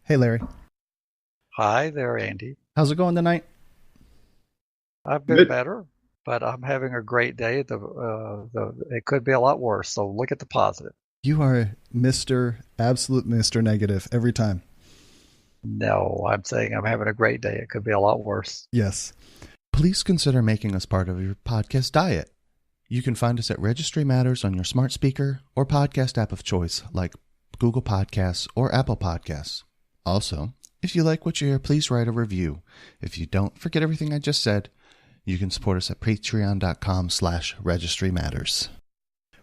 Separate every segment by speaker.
Speaker 1: Hey, Larry.
Speaker 2: Hi there, Andy.
Speaker 1: How's it going tonight?
Speaker 2: I've been
Speaker 3: Good.
Speaker 2: better, but I'm having a great day. It could be a lot worse, so look at the positive.
Speaker 1: You are Absolute Mr. Negative every time.
Speaker 2: No, I'm saying I'm having a great day. It could be a lot worse.
Speaker 1: Yes. Please consider making us part of your podcast diet. You can find us at Registry Matters on your smart speaker or podcast app of choice like Google Podcasts or Apple Podcasts. Also, if you like what you hear, please write a review. If you don't, forget everything I just said. You can support us at patreon.com/Registry Matters.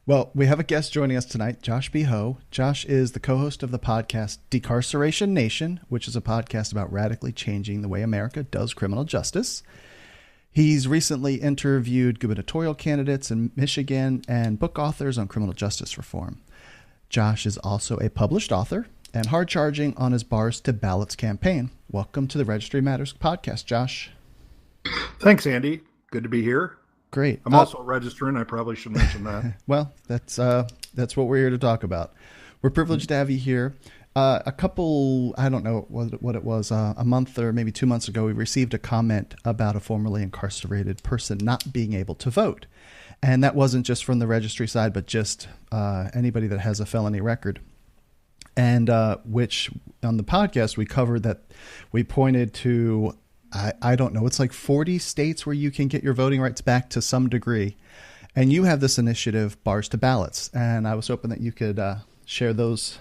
Speaker 1: Well, we have a guest joining us tonight, Josh B Hoe. Josh is the co-host of the podcast Decarceration Nation, which is a podcast about radically changing the way America does criminal justice. He's recently interviewed gubernatorial candidates in Michigan and book authors on criminal justice reform. Josh is also a published author and hard-charging on his Bars to Ballots campaign. Welcome to the Registry Matters podcast, Josh.
Speaker 3: Thanks, Andy. Good to be here.
Speaker 1: Great.
Speaker 3: I'm also a registrant. I probably should mention that.
Speaker 1: Well, that's what we're here to talk about. We're privileged to have you here. I don't know what it was, a month or maybe 2 months ago, we received a comment about a formerly incarcerated person not being able to vote. And that wasn't just from the registry side, but just anybody that has a felony record. And which on the podcast we covered that we pointed to, I don't know, it's like 40 states where you can get your voting rights back to some degree. And you have this initiative, Bars to Ballots. And I was hoping that you could share those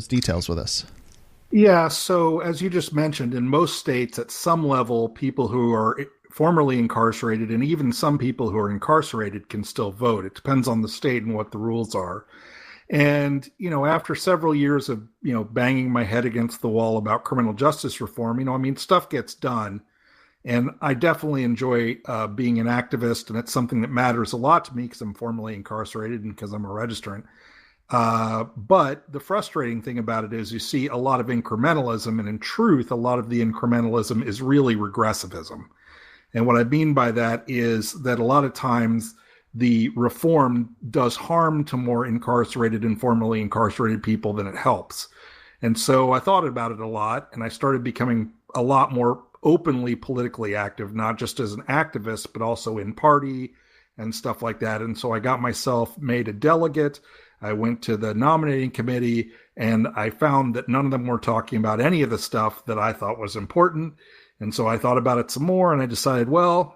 Speaker 1: details with us.
Speaker 3: Yeah, so as you just mentioned, in most states, at some level, people who are formerly incarcerated and even some people who are incarcerated can still vote. It depends on the state and what the rules are. And, after several years of, banging my head against the wall about criminal justice reform, stuff gets done. And I definitely enjoy being an activist, and it's something that matters a lot to me because I'm formerly incarcerated and because I'm a registrant. But the frustrating thing about it is you see a lot of incrementalism, and in truth, a lot of the incrementalism is really regressivism. And what I mean by that is that a lot of times the reform does harm to more incarcerated and formerly incarcerated people than it helps. And so I thought about it a lot, and I started becoming a lot more openly politically active, not just as an activist, but also in party and stuff like that. And so I got myself made a delegate. I went to the nominating committee, and I found that none of them were talking about any of the stuff that I thought was important. And so I thought about it some more, and I decided, well,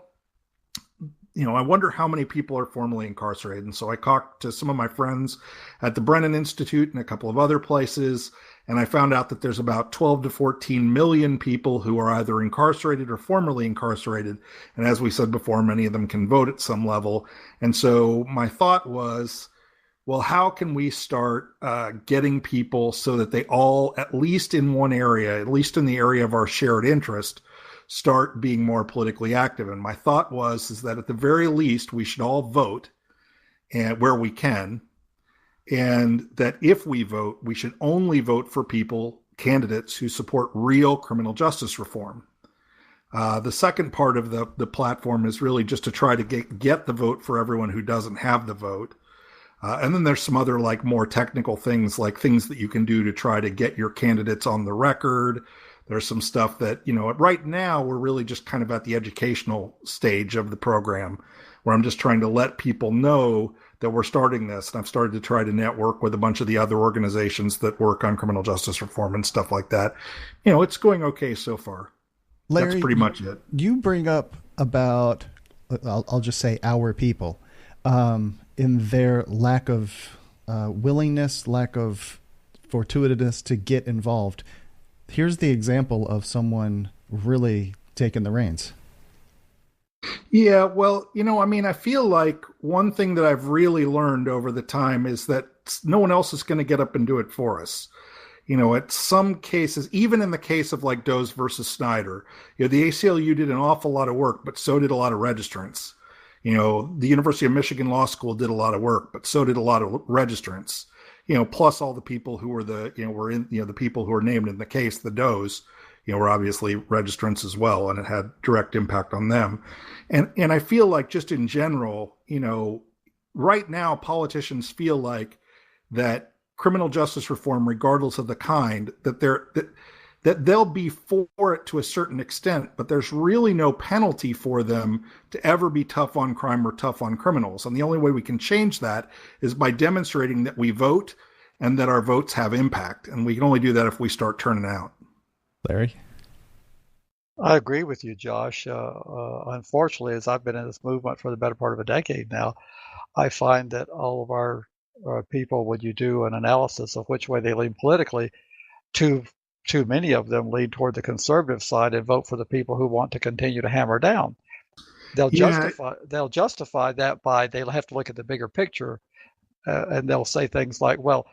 Speaker 3: I wonder how many people are formerly incarcerated. And so I talked to some of my friends at the Brennan Institute and a couple of other places, and I found out that there's about 12 to 14 million people who are either incarcerated or formerly incarcerated. And as we said before, many of them can vote at some level. And so my thought was, well, how can we start getting people so that they all, at least in one area, at least in the area of our shared interest, start being more politically active? And my thought is that at the very least, we should all vote and where we can. And that if we vote, we should only vote for candidates who support real criminal justice reform. The second part of the platform is really just to try to get the vote for everyone who doesn't have the vote. And then there's some other more technical things, like things that you can do to try to get your candidates on the record. There's some stuff that, right now we're really just kind of at the educational stage of the program where I'm just trying to let people know that we're starting this. And I've started to try to network with a bunch of the other organizations that work on criminal justice reform and stuff like that. It's going okay so far.
Speaker 1: Larry,
Speaker 3: that's pretty much it.
Speaker 1: You bring up about, I'll just say our people, in their lack of willingness, lack of fortuitousness to get involved. Here's the example of someone really taking the reins.
Speaker 3: Yeah, well, I feel like one thing that I've really learned over the time is that no one else is going to get up and do it for us. At some cases, even in the case of Doze versus Snyder, the ACLU did an awful lot of work, but so did a lot of registrants. The University of Michigan Law School did a lot of work, but so did a lot of registrants. Plus all the people who were the people who were named in the case, the Does, were obviously registrants as well, and it had direct impact on them. And I feel like just in general, right now politicians feel like that criminal justice reform, regardless of the kind, that that they'll be for it to a certain extent, but there's really no penalty for them to ever be tough on crime or tough on criminals. And the only way we can change that is by demonstrating that we vote and that our votes have impact. And we can only do that if we start turning out.
Speaker 1: Larry?
Speaker 2: I agree with you, Josh. Unfortunately, as I've been in this movement for the better part of a decade now, I find that all of our people, when you do an analysis of which way they lean politically, too many of them lean toward the conservative side and vote for the people who want to continue to hammer down. They'll justify that by they'll have to look at the bigger picture, and they'll say things like, "Well,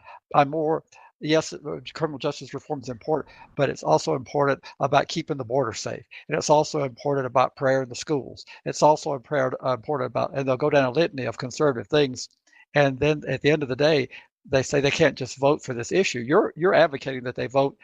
Speaker 2: yes, criminal justice reform is important, but it's also important about keeping the border safe, and it's also important about prayer in the schools. It's also important about," and they'll go down a litany of conservative things, and then at the end of the day, they say they can't just vote for this issue. You're advocating that they vote.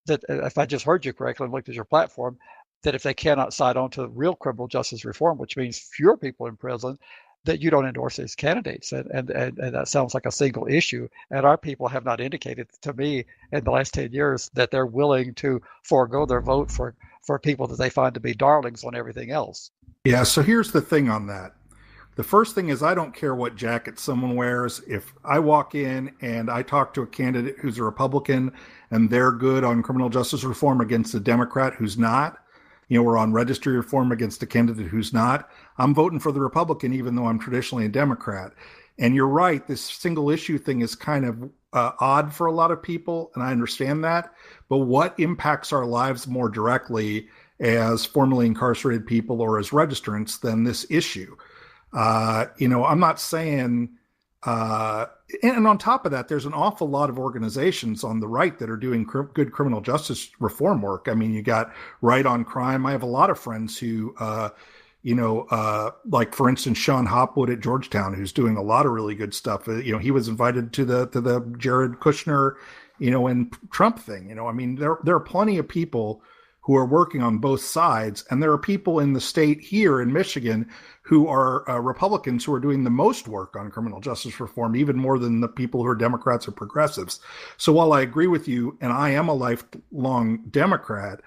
Speaker 2: That if I just heard you correctly and looked at your platform, that if they cannot side on to real criminal justice reform, which means fewer people in prison, that you don't endorse these candidates. And that sounds like a single issue. And our people have not indicated to me in the last 10 years that they're willing to forego their vote for people that they find to be darlings on everything else.
Speaker 3: Yeah, so here's the thing on that. The first thing is I don't care what jacket someone wears. If I walk in and I talk to a candidate who's a Republican and they're good on criminal justice reform against a Democrat who's not, we're on registry reform against a candidate who's not, I'm voting for the Republican even though I'm traditionally a Democrat. And you're right, this single issue thing is kind of odd for a lot of people, and I understand that. But what impacts our lives more directly as formerly incarcerated people or as registrants than this issue? I'm not saying, and on top of that, there's an awful lot of organizations on the right that are doing good criminal justice reform work. I mean, you got Right on Crime. I have a lot of friends who, like for instance, Sean Hopwood at Georgetown, who's doing a lot of really good stuff. He was invited to the Jared Kushner, and Trump thing. I mean, there are plenty of people who are working on both sides. And there are people in the state here in Michigan who are Republicans who are doing the most work on criminal justice reform, even more than the people who are Democrats or progressives. So while I agree with you, and I am a lifelong Democrat,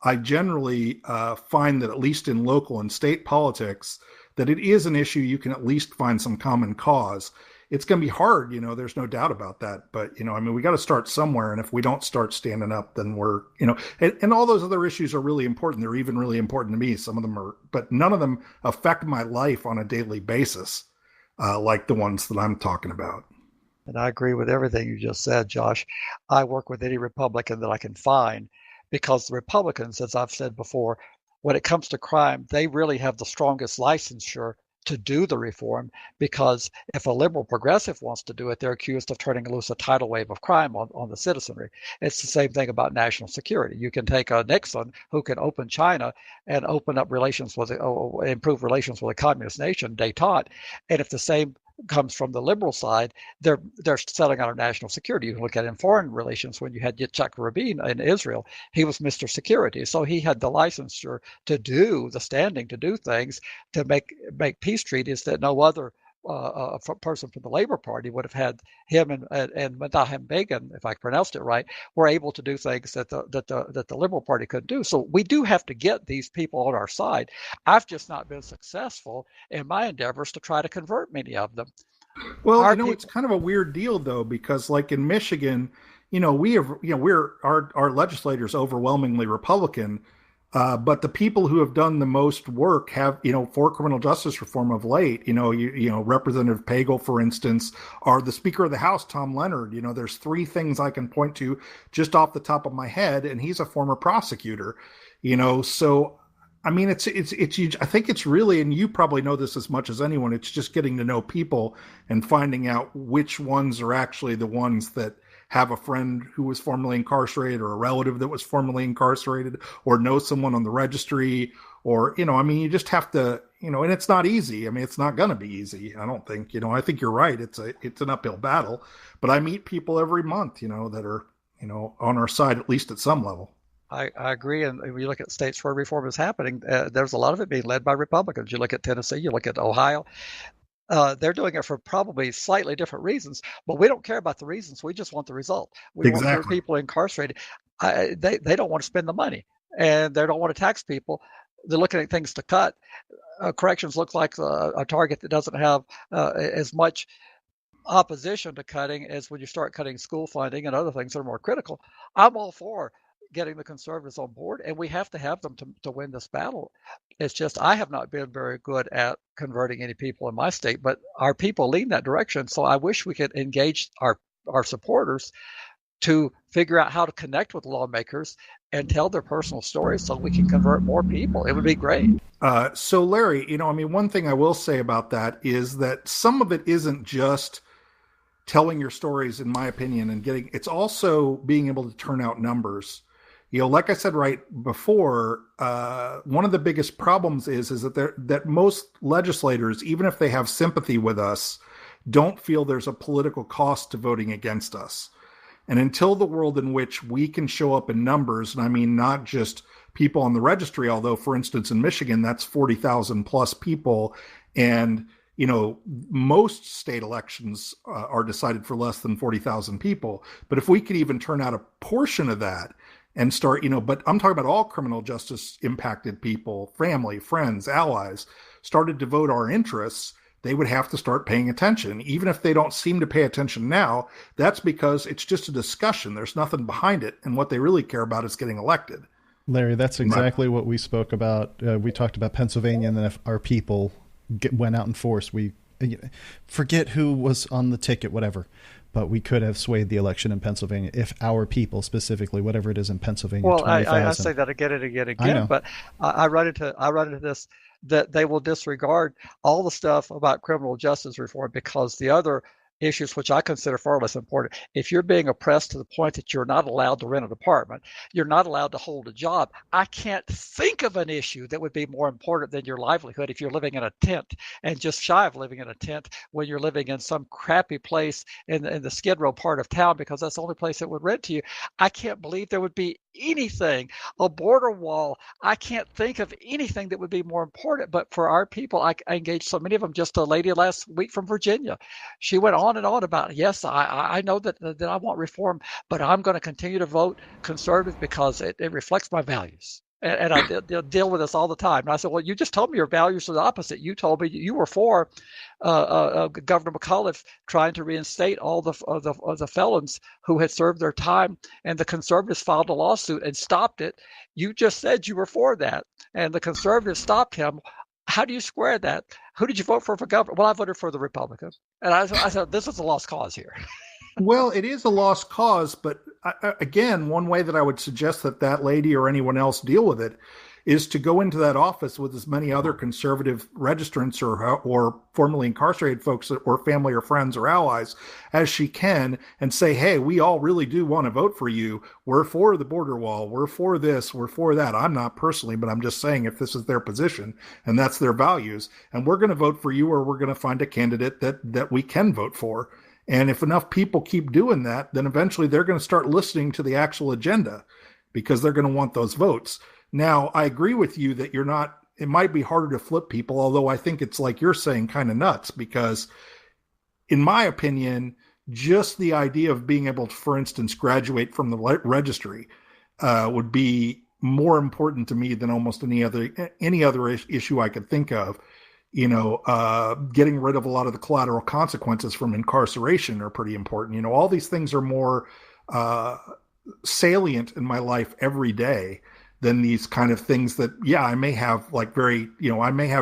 Speaker 3: I generally find that at least in local and state politics, that it is an issue you can at least find some common cause. It's going to be hard, there's no doubt about that. But, we got to start somewhere. And if we don't start standing up, then we're, and all those other issues are really important. They're even really important to me. Some of them are, but none of them affect my life on a daily basis, like the ones that I'm talking about.
Speaker 2: And I agree with everything you just said, Josh. I work with any Republican that I can find because the Republicans, as I've said before, when it comes to crime, they really have the strongest licensure to do the reform, because if a liberal progressive wants to do it, they're accused of turning loose a tidal wave of crime on the citizenry. It's the same thing about national security. You can take a Nixon who can open China and open up relations with, improve relations with a communist nation, détente, and if the same comes from the liberal side, they're selling out our national security. You can look at it in foreign relations. When you had Yitzhak Rabin in Israel, he was Mr. Security. So he had the licensure to do the standing to do things, to make peace treaties that no other person from the Labor Party would have had. Him and Menachem Begin, if I pronounced it right, were able to do things that the Liberal Party couldn't do. So we do have to get these people on our side. I've just not been successful in my endeavors to try to convert many of them.
Speaker 3: Well, it's kind of a weird deal though, because like in Michigan, our legislators overwhelmingly Republican. But the people who have done the most work have, for criminal justice reform of late, Representative Pagel, for instance, or the Speaker of the House, Tom Leonard. There's three things I can point to just off the top of my head, and he's a former prosecutor. So I mean, it's huge. I think it's really, and you probably know this as much as anyone, it's just getting to know people and finding out which ones are actually the ones that have a friend who was formerly incarcerated or a relative that was formerly incarcerated or know someone on the registry or, you just have to, and it's not easy. I mean, it's not going to be easy. I don't think, I think you're right. It's an uphill battle, but I meet people every month, that are, on our side, at least at some level.
Speaker 2: I agree. And when you look at states where reform is happening, there's a lot of it being led by Republicans. You look at Tennessee, you look at Ohio. They're doing it for probably slightly different reasons, but we don't care about the reasons. We just want the result. We want fewer people incarcerated. they don't want to spend the money, and they don't want to tax people. They're looking at things to cut. Corrections looks like a target that doesn't have as much opposition to cutting as when you start cutting school funding and other things that are more critical. I'm all for getting the conservatives on board, and we have to have them to win this battle. It's just I have not been very good at converting any people in my state, but our people lean that direction. So I wish we could engage our supporters to figure out how to connect with lawmakers and tell their personal stories so we can convert more people. It would be great.
Speaker 3: So Larry, one thing I will say about that is that some of it isn't just telling your stories, in my opinion, and it's also being able to turn out numbers. Like I said right before, one of the biggest problems is that most legislators, even if they have sympathy with us, don't feel there's a political cost to voting against us. And until the world in which we can show up in numbers, and I mean not just people on the registry, although, for instance, in Michigan, that's 40,000 plus people, and most state elections are decided for less than 40,000 people. But if we could even turn out a portion of that and start, but I'm talking about all criminal justice impacted people, family, friends, allies, started to vote our interests, they would have to start paying attention. Even if they don't seem to pay attention now, that's because it's just a discussion. There's nothing behind it. And what they really care about is getting elected.
Speaker 1: Larry, that's exactly what we spoke about. We talked about Pennsylvania, and then if our people went out in force, we forget who was on the ticket, whatever. But we could have swayed the election in Pennsylvania if our people, specifically, whatever it is in Pennsylvania.
Speaker 2: Well, I say that again and again, but I run into this, that they will disregard all the stuff about criminal justice reform because the other issues, which I consider far less important. If you're being oppressed to the point that you're not allowed to rent an apartment, you're not allowed to hold a job, I can't think of an issue that would be more important than your livelihood if you're living in a tent, and just shy of living in a tent when you're living in some crappy place in the Skid Row part of town, because that's the only place that would rent to you. I can't believe there would be anything, a border wall. I can't think of anything that would be more important. But for our people, I engaged so many of them. Just a lady last week from Virginia, she went on and on about, yes, I know that I want reform, but I'm going to continue to vote conservative because it reflects my values. And I deal with this all the time. And I said, well, you just told me your values are the opposite. You told me you were for Governor McAuliffe trying to reinstate all the felons who had served their time, and the conservatives filed a lawsuit and stopped it. You just said you were for that, and the conservatives stopped him. How do you square that? Who did you vote for governor? Well, I voted for the Republican. And I said, this is a lost cause here.
Speaker 3: Well, it is a lost cause, but again, one way that I would suggest that lady or anyone else deal with it is to go into that office with as many other conservative registrants or formerly incarcerated folks or family or friends or allies as she can, and say, hey, we all really do want to vote for you. We're for the border wall. We're for this. We're for that. I'm not personally, but I'm just saying if this is their position and that's their values, and we're going to vote for you, or we're going to find a candidate that we can vote for. And if enough people keep doing that, then eventually they're going to start listening to the actual agenda because they're going to want those votes. Now, I agree with you that it might be harder to flip people, although I think it's like you're saying, kind of nuts, because in my opinion, just the idea of being able to, for instance, graduate from the registry would be more important to me than almost any other issue I could think of. Getting rid of a lot of the collateral consequences from incarceration are pretty important. All these things are more salient in my life every day than these kind of things that, I may have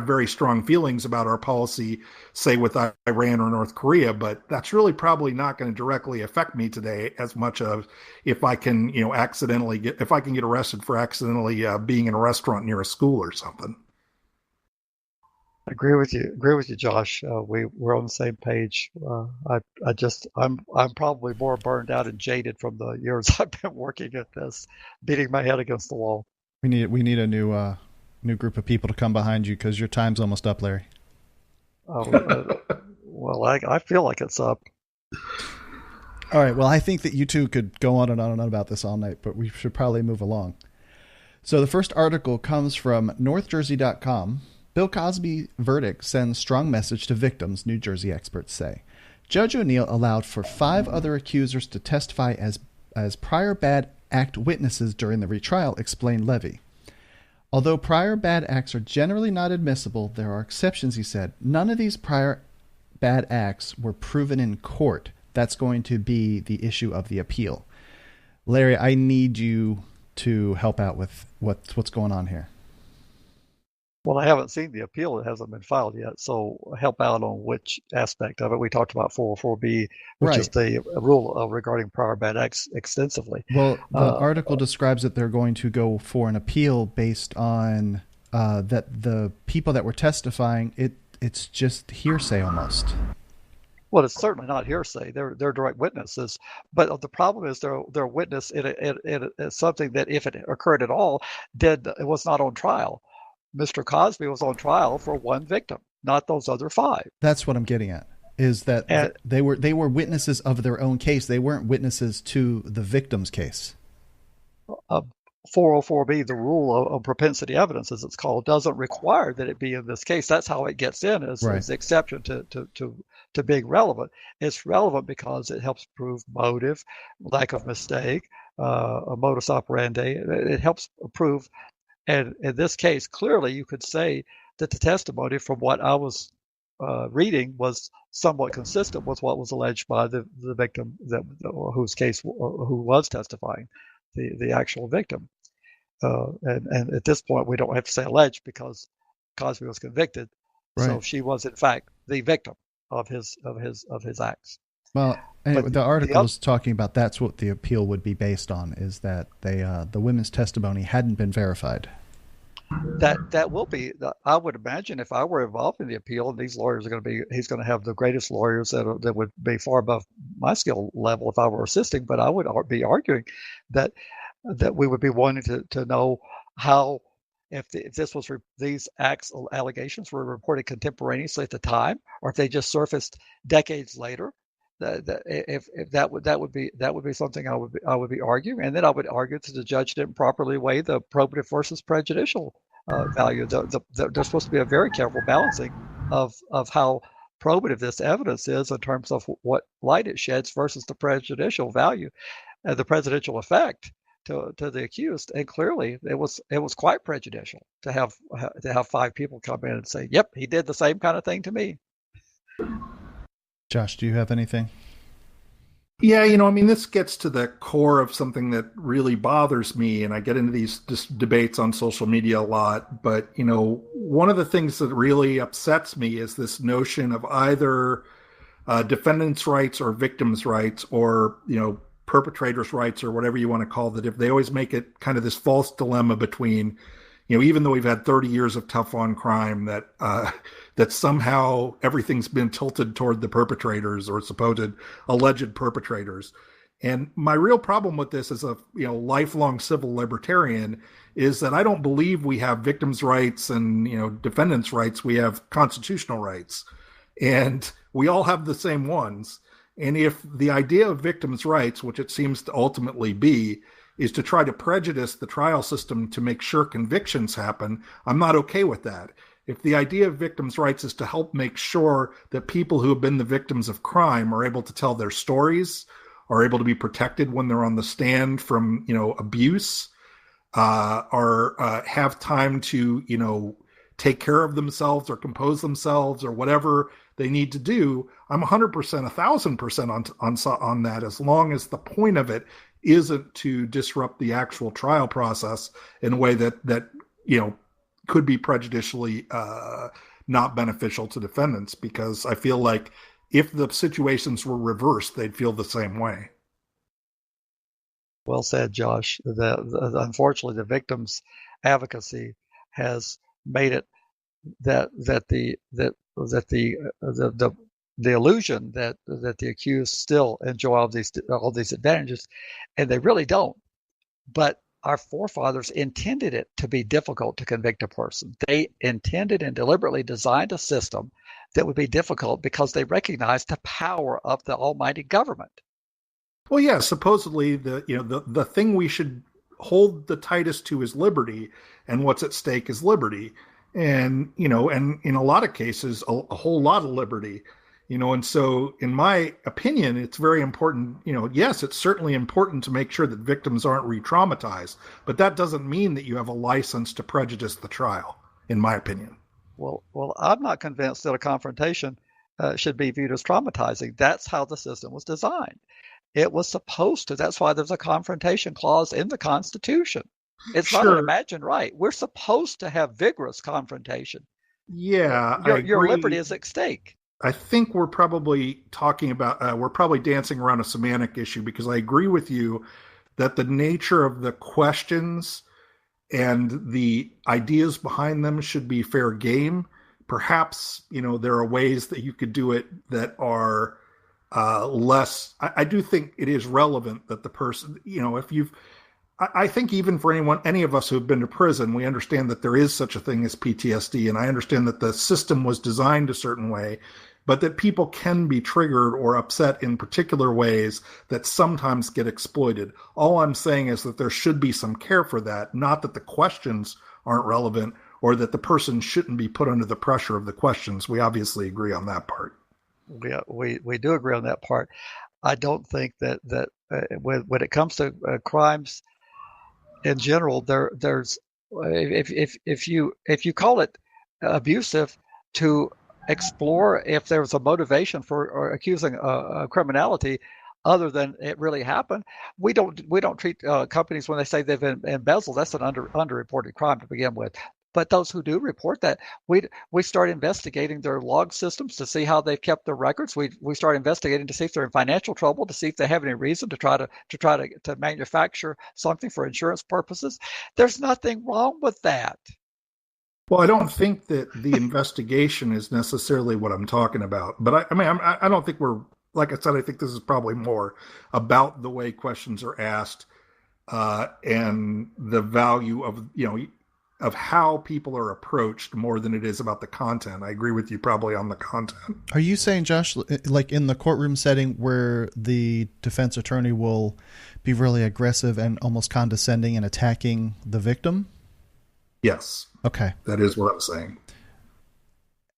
Speaker 3: very strong feelings about our policy, say with Iran or North Korea, but that's really probably not going to directly affect me today as much as if I can, if I can get arrested for accidentally being in a restaurant near a school or something.
Speaker 2: I agree with you, Josh. We're on the same page. I'm probably more burned out and jaded from the years I've been working at this, beating my head against the wall.
Speaker 1: We need a new group of people to come behind you because your time's almost up, Larry.
Speaker 2: Well, I feel like it's up.
Speaker 1: All right. Well, I think that you two could go on and on and on about this all night, but we should probably move along. So the first article comes from NorthJersey.com. Bill Cosby verdict sends strong message to victims, New Jersey experts say. Judge O'Neill allowed for 5 other accusers to testify as prior bad act witnesses during the retrial, explained Levy. Although prior bad acts are generally not admissible, there are exceptions, he said. None of these prior bad acts were proven in court. That's going to be the issue of the appeal. Larry, I need you to help out with what's going on here.
Speaker 2: Well, I haven't seen the appeal. It hasn't been filed yet. So help out on which aspect of it. We talked about 404B, which is the rule regarding prior bad acts extensively.
Speaker 1: Well, the article describes that they're going to go for an appeal based on that the people that were testifying, it's just hearsay almost.
Speaker 2: Well, it's certainly not hearsay. They're direct witnesses. But the problem is they're witness in something that, if it occurred at all, it was not on trial. Mr. Cosby was on trial for one victim, not those other five.
Speaker 1: That's what I'm getting at, is that they were witnesses of their own case. They weren't witnesses to the victim's case.
Speaker 2: 404B, the rule of propensity evidence, as it's called, doesn't require that it be in this case. That's how it gets in as the exception to being relevant. It's relevant because it helps prove motive, lack of mistake, a modus operandi. It helps prove. And in this case, clearly you could say that the testimony, from what I was reading, was somewhat consistent with what was alleged by the victim who was testifying, the actual victim. And at this point, we don't have to say alleged because Cosby was convicted, so she was in fact the victim of his acts.
Speaker 1: Well, anyway, the article is talking about that's what the appeal would be based on, is that the women's testimony hadn't been verified.
Speaker 2: That will be. I would imagine if I were involved in the appeal, and these lawyers are he's going to have the greatest lawyers that would be far above my skill level if I were assisting. But I would be arguing that we would be wanting to know how, if these allegations were reported contemporaneously at the time, or if they just surfaced decades later. If that would be something I would be arguing, and then I would argue that the judge didn't properly weigh the probative versus prejudicial value. There's supposed to be a very careful balancing of how probative this evidence is in terms of what light it sheds versus the prejudicial value, the prejudicial effect to the accused. And clearly, it was quite prejudicial to have five people come in and say, "Yep, he did the same kind of thing to me."
Speaker 1: Josh, do you have anything?
Speaker 3: Yeah, this gets to the core of something that really bothers me, and I get into these debates on social media a lot. But, one of the things that really upsets me is this notion of either defendants' rights or victims' rights, or, perpetrators' rights, or whatever you want to call it. If they always make it kind of this false dilemma between, even though we've had 30 years of tough on crime, that somehow everything's been tilted toward the perpetrators or supposed alleged perpetrators. And my real problem with this as a lifelong civil libertarian is that I don't believe we have victims' rights and defendants' rights. We have constitutional rights, and we all have the same ones. And if the idea of victims' rights, which it seems to ultimately be, is to try to prejudice the trial system to make sure convictions happen, I'm not okay with that. If the idea of victims' rights is to help make sure that people who have been the victims of crime are able to tell their stories, are able to be protected when they're on the stand from, abuse, or have time to, take care of themselves or compose themselves or whatever they need to do, I'm 100%, 1,000% on that, as long as the point of it isn't to disrupt the actual trial process in a way that could be prejudicially not beneficial to defendants, because I feel like if the situations were reversed, they'd feel the same way.
Speaker 2: Well said, Josh. Unfortunately, the victims' advocacy has made it that the illusion that the accused still enjoy all these advantages, and they really don't. But our forefathers intended it to be difficult to convict a person. They intended and deliberately designed a system that would be difficult because they recognized the power of the almighty government.
Speaker 3: Well, yeah, supposedly the thing we should hold the tightest to is liberty, and what's at stake is liberty. And, and in a lot of cases, a whole lot of liberty. And so in my opinion, it's very important, yes, it's certainly important to make sure that victims aren't re-traumatized, but that doesn't mean that you have a license to prejudice the trial, in my opinion.
Speaker 2: Well, I'm not convinced that a confrontation should be viewed as traumatizing. That's how the system was designed. It was supposed to. That's why there's a confrontation clause in the Constitution. It's not an imagined right. We're supposed to have vigorous confrontation.
Speaker 3: Yeah,
Speaker 2: your liberty is at stake.
Speaker 3: I think we're probably talking about, we're probably dancing around a semantic issue, because I agree with you that the nature of the questions and the ideas behind them should be fair game. Perhaps, there are ways that you could do it that are less. I do think it is relevant that the person, if you've, I think even for any of us who've been to prison, we understand that there is such a thing as PTSD. And I understand that the system was designed a certain way, but that people can be triggered or upset in particular ways that sometimes get exploited. All I'm saying is that there should be some care for that, not that the questions aren't relevant or that the person shouldn't be put under the pressure of the questions. We obviously agree on that part.
Speaker 2: We do agree on that part. I don't think that when it comes to crimes in general, there's if you call it abusive to explore if there's a motivation for accusing criminality other than it really happened, we don't treat companies when they say they've embezzled. That's an underreported crime to begin with. But those who do report that, we start investigating their log systems to see how they've kept their records. We start investigating to see if they're in financial trouble, to see if they have any reason to try to manufacture something for insurance purposes. There's nothing wrong with that.
Speaker 3: Well, I don't think that the investigation is necessarily what I'm talking about. But I don't think we're, like I said, I think this is probably more about the way questions are asked and the value of how people are approached more than it is about the content. I agree with you probably on the content.
Speaker 1: Are you saying, Josh, like in the courtroom setting where the defense attorney will be really aggressive and almost condescending and attacking the victim?
Speaker 3: Yes.
Speaker 1: Okay.
Speaker 3: That is what I'm saying.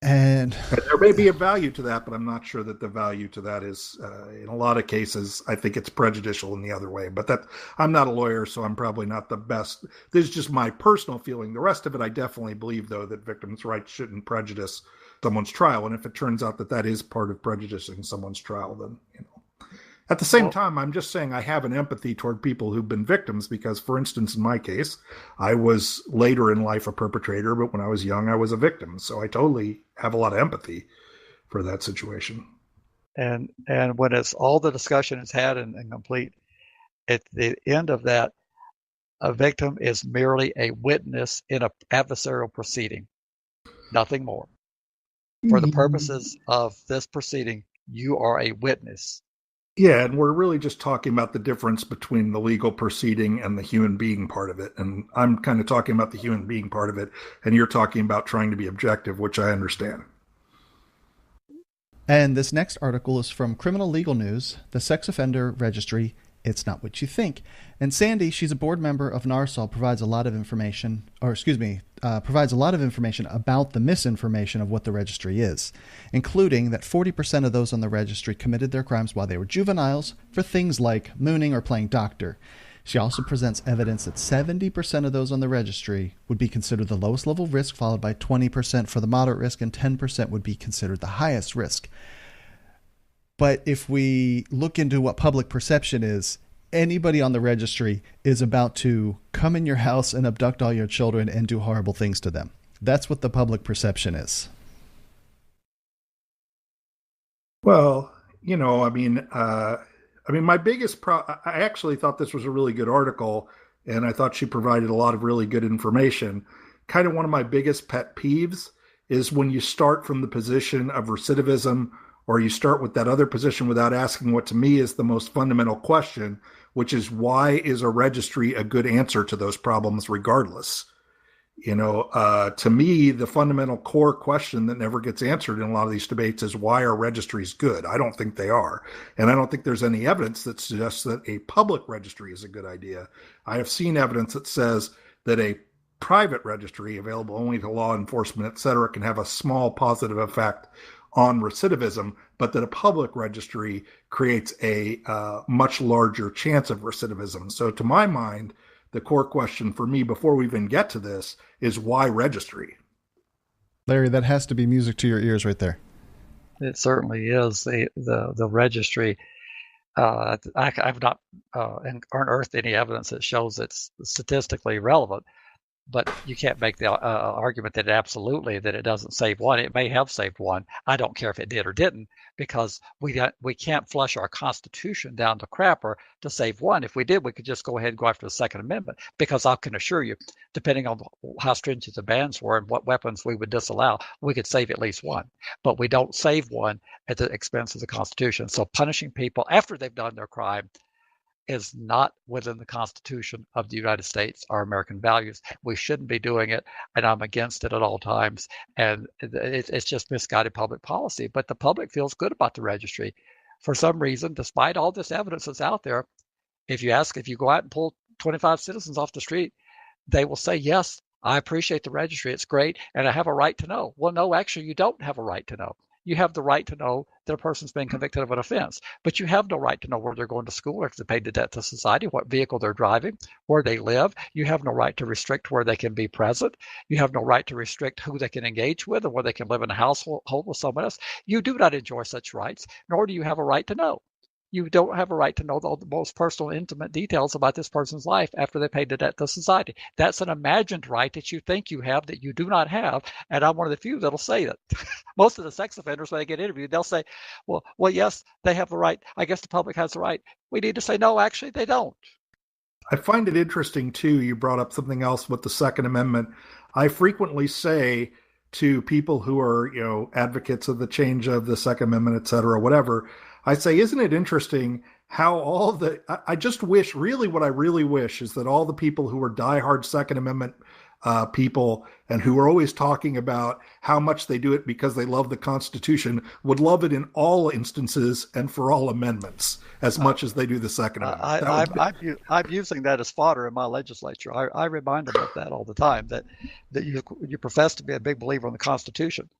Speaker 1: And
Speaker 3: there may be a value to that, but I'm not sure that the value to that is, in a lot of cases, I think it's prejudicial in the other way. But I'm not a lawyer, so I'm probably not the best. This is just my personal feeling. The rest of it, I definitely believe, though, that victims' rights shouldn't prejudice someone's trial. And if it turns out that that is part of prejudicing someone's trial, then, At the same time, I'm just saying I have an empathy toward people who've been victims because, for instance, in my case, I was later in life a perpetrator, but when I was young, I was a victim. So I totally have a lot of empathy for that situation.
Speaker 2: And when it's all the discussion is had and complete, at the end of that, a victim is merely a witness in an adversarial proceeding, nothing more. For the purposes of this proceeding, you are a witness.
Speaker 3: Yeah, and we're really just talking about the difference between the legal proceeding and the human being part of it. And I'm kind of talking about the human being part of it, and you're talking about trying to be objective, which I understand.
Speaker 1: And this next article is from Criminal Legal News, the Sex Offender Registry. It's not what you think. And Sandy, she's a board member of NARSOL, provides a lot of information about the misinformation of what the registry is, including that 40% of those on the registry committed their crimes while they were juveniles for things like mooning or playing doctor. She also presents evidence that 70% of those on the registry would be considered the lowest level risk, followed by 20% for the moderate risk, and 10% would be considered the highest risk. But if we look into what public perception is, anybody on the registry is about to come in your house and abduct all your children and do horrible things to them. That's what the public perception is.
Speaker 3: Well, my biggest I actually thought this was a really good article, and I thought she provided a lot of really good information. Kind of one of my biggest pet peeves is when you start from the position of recidivism, or you start with that other position without asking what to me is the most fundamental question, which is why is a registry a good answer to those problems regardless? To me, the fundamental core question that never gets answered in a lot of these debates is why are registries good? I don't think they are. And I don't think there's any evidence that suggests that a public registry is a good idea. I have seen evidence that says that a private registry available only to law enforcement, et cetera, can have a small positive effect on recidivism, but that a public registry creates a much larger chance of recidivism. So to my mind, the core question for me before we even get to this is why registry?
Speaker 1: Larry, that has to be music to your ears right there.
Speaker 2: It certainly is. The registry. I've not unearthed any evidence that shows it's statistically relevant, but you can't make the argument that it doesn't save one. It may have saved one. I don't care if it did or didn't, because we can't flush our Constitution down the crapper to save one. If we did, we could just go ahead and go after the Second Amendment, because I can assure you, depending on how stringent the bans were and what weapons we would disallow, we could save at least one. But we don't save one at the expense of the Constitution. So punishing people after they've done their crime is not within the Constitution of the United States, our American values. We shouldn't be doing it, and I'm against it at all times. And it's just misguided public policy. But the public feels good about the registry. For some reason, despite all this evidence that's out there, if you go out and pull 25 citizens off the street, they will say, yes, I appreciate the registry. It's great, and I have a right to know. Well, no, actually, you don't have a right to know. You have the right to know that a person's been convicted of an offense, but you have no right to know where they're going to school, or if they paid the debt to society, what vehicle they're driving, where they live. You have no right to restrict where they can be present. You have no right to restrict who they can engage with or where they can live in a household with someone else. You do not enjoy such rights, nor do you have a right to know. You don't have a right to know the most personal, intimate details about this person's life after they paid the debt to society. That's an imagined right that you think you have that you do not have, and I'm one of the few that'll say that. Most of the sex offenders, when they get interviewed, they'll say, well, yes, they have the right. I guess the public has the right. We need to say, no, actually, they don't.
Speaker 3: I find it interesting, too, you brought up something else with the Second Amendment. I frequently say to people who are, advocates of the change of the Second Amendment, et cetera, whatever, I say, isn't it interesting how I just wish, really what I really wish is that all the people who are diehard Second Amendment people and who are always talking about how much they do it because they love the Constitution would love it in all instances and for all amendments as much as they do the Second Amendment.
Speaker 2: I'm using that as fodder in my legislature. I remind them of that all the time, that you profess to be a big believer in the Constitution.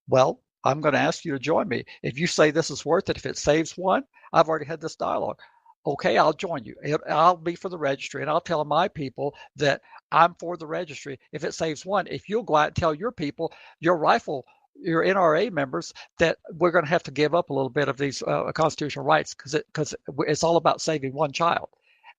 Speaker 2: Well, I'm going to ask you to join me. If you say this is worth it, if it saves one, I've already had this dialogue. Okay, I'll join you. I'll be for the registry, and I'll tell my people that I'm for the registry if it saves one. If you'll go out and tell your people, your NRA members, that we're going to have to give up a little bit of these constitutional rights because it's all about saving one child.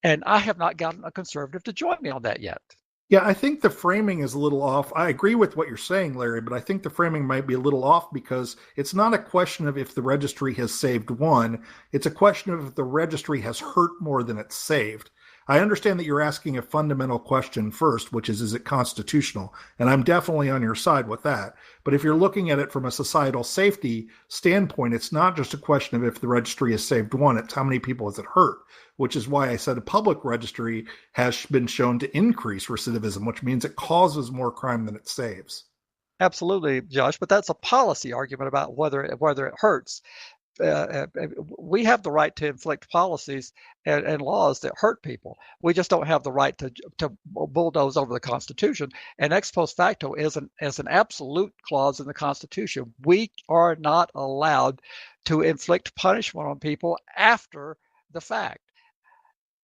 Speaker 2: And I have not gotten a conservative to join me on that yet.
Speaker 3: Yeah, I think the framing is a little off. I agree with what you're saying, Larry, but I think the framing might be a little off because it's not a question of if the registry has saved one. It's a question of if the registry has hurt more than it's saved. I understand that you're asking a fundamental question first, which is it constitutional? And I'm definitely on your side with that. But if you're looking at it from a societal safety standpoint, it's not just a question of if the registry has saved one, it's how many people has it hurt, which is why I said a public registry has been shown to increase recidivism, which means it causes more crime than it saves.
Speaker 2: Absolutely, Josh, but that's a policy argument about whether it hurts. We have the right to inflict policies and laws that hurt people. We just don't have the right to bulldoze over the Constitution. And ex post facto is an absolute clause in the Constitution. We are not allowed to inflict punishment on people after the fact.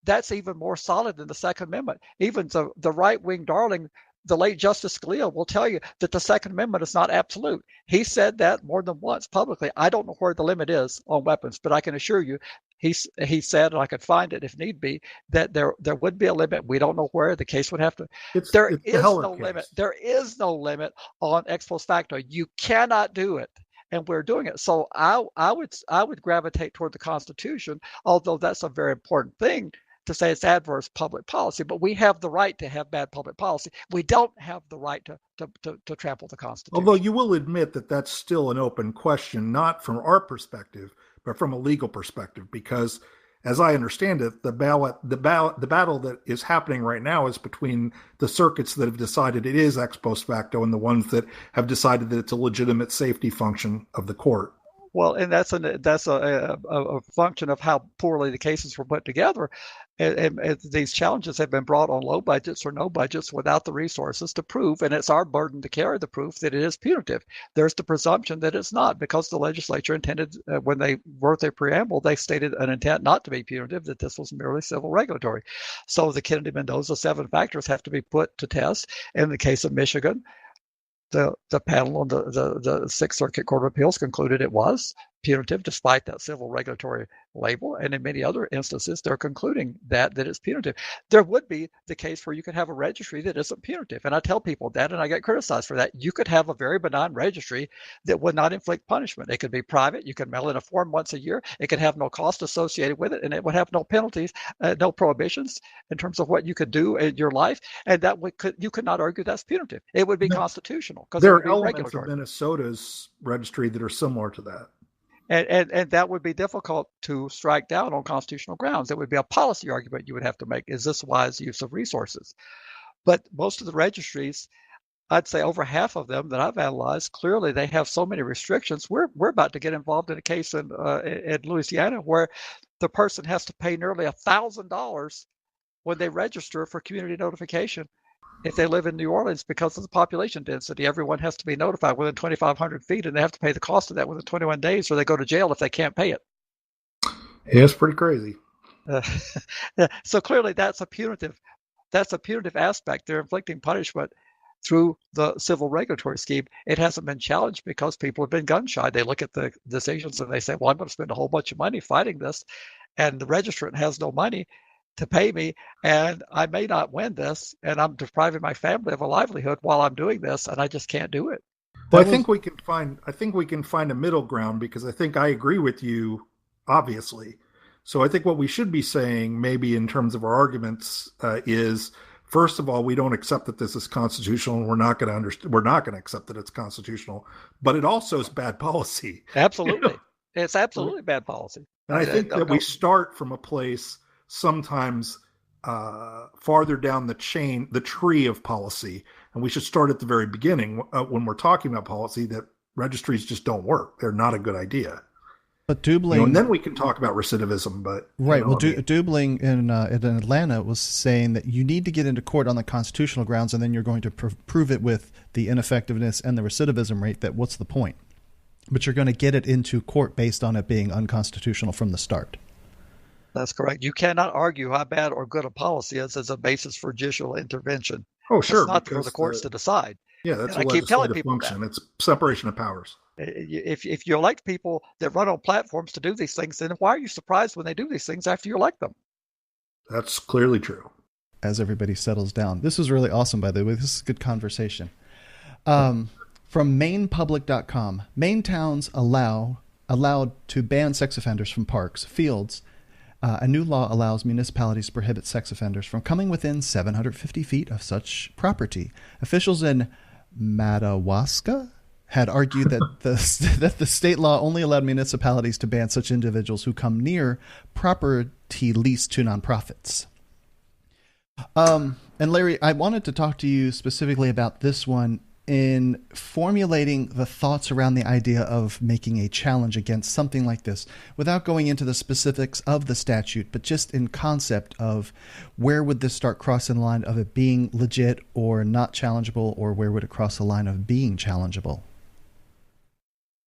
Speaker 2: That's even more solid than the Second Amendment. Even the right-wing darling, the late Justice Scalia, will tell you that the Second Amendment is not absolute. He said that more than once publicly. I don't know where the limit is on weapons, but I can assure you he said, and I could find it if need be, that there would be a limit. We don't know where. The case would have to. There is no limit. There is no limit on ex post facto. You cannot do it. And we're doing it. So I would gravitate toward the Constitution, although that's a very important thing to say it's adverse public policy, but we have the right to have bad public policy. We don't have the right to trample the Constitution.
Speaker 3: Although you will admit that that's still an open question, not from our perspective, but from a legal perspective, because as I understand it, the battle that is happening right now is between the circuits that have decided it is ex post facto and the ones that have decided that it's a legitimate safety function of the court.
Speaker 2: Well, and that's a function of how poorly the cases were put together. And these challenges have been brought on low budgets or no budgets without the resources to prove, and it's our burden to carry the proof that it is punitive. There's the presumption that it's not, because the legislature intended, when they wrote their preamble, they stated an intent not to be punitive, that this was merely civil regulatory. So the Kennedy-Mendoza 7 factors have to be put to test. In the case of Michigan, the panel on the Sixth Circuit Court of Appeals concluded it was punitive despite that civil regulatory label, and in many other instances they're concluding that it's punitive. There would be the case where you could have a registry that isn't punitive, and I tell people that, and I get criticized for that. You could have a very benign registry that would not inflict punishment. It could be private. You could mail in a form once a year. It could have no cost associated with it, and it would have no penalties, no prohibitions in terms of what you could do in your life, and you could not argue that's punitive. It would be constitutional, because
Speaker 3: there
Speaker 2: it would
Speaker 3: are
Speaker 2: be
Speaker 3: elements
Speaker 2: regulatory.
Speaker 3: of Minnesota's registry that are similar to that.
Speaker 2: And that would be difficult to strike down on constitutional grounds. It would be a policy argument you would have to make. Is this wise use of resources? But most of the registries, I'd say over half of them that I've analyzed, clearly they have so many restrictions. We're about to get involved in a case in Louisiana where the person has to pay nearly $1,000 when they register for community notification. If they live in New Orleans, because of the population density, everyone has to be notified within 2,500 feet, and they have to pay the cost of that within 21 days, or they go to jail if they can't pay it.
Speaker 3: Yeah, it's pretty crazy.
Speaker 2: So clearly, that's a punitive aspect. They're inflicting punishment through the civil regulatory scheme. It hasn't been challenged because people have been gun shy. They look at the decisions and they say, "Well, I'm going to spend a whole bunch of money fighting this, and the registrant has no money to pay me, and I may not win this, and I'm depriving my family of a livelihood while I'm doing this, and I just can't do it."
Speaker 3: Well, I think we can find a middle ground, because I think I agree with you, obviously. So I think what we should be saying, maybe in terms of our arguments, is, first of all, we don't accept that this is constitutional, and we're not going to accept that it's constitutional. But it also is bad policy.
Speaker 2: Absolutely, it's absolutely bad policy.
Speaker 3: And I think that we start from a place sometimes farther down the tree of policy, and we should start at the very beginning when we're talking about policy, that registries just don't work. They're not a good idea.
Speaker 1: But Dubling,
Speaker 3: and then we can talk about recidivism. But
Speaker 1: right, Dubling in Atlanta was saying that you need to get into court on the constitutional grounds, and then you're going to prove it with the ineffectiveness and the recidivism rate. That what's the point? But you're going to get it into court based on it being unconstitutional from the start.
Speaker 2: That's correct. You cannot argue how bad or good a policy is as a basis for judicial intervention.
Speaker 3: Oh, sure.
Speaker 2: It's not for the courts to decide.
Speaker 3: Yeah, that's
Speaker 2: I keep telling people
Speaker 3: function. It's separation of powers.
Speaker 2: If you elect people that run on platforms to do these things, then why are you surprised when they do these things after you elect them?
Speaker 3: That's clearly true.
Speaker 1: As everybody settles down. This was really awesome, by the way. This is a good conversation. From MainePublic.com, Maine towns allowed to ban sex offenders from parks, fields. A new law allows municipalities to prohibit sex offenders from coming within 750 feet of such property. Officials in Madawaska had argued that the state law only allowed municipalities to ban such individuals who come near property leased to nonprofits. And Larry, I wanted to talk to you specifically about this one in formulating the thoughts around the idea of making a challenge against something like this, without going into the specifics of the statute, but just in concept of where would this start crossing the line of it being legit or not challengeable, or where would it cross the line of being challengeable?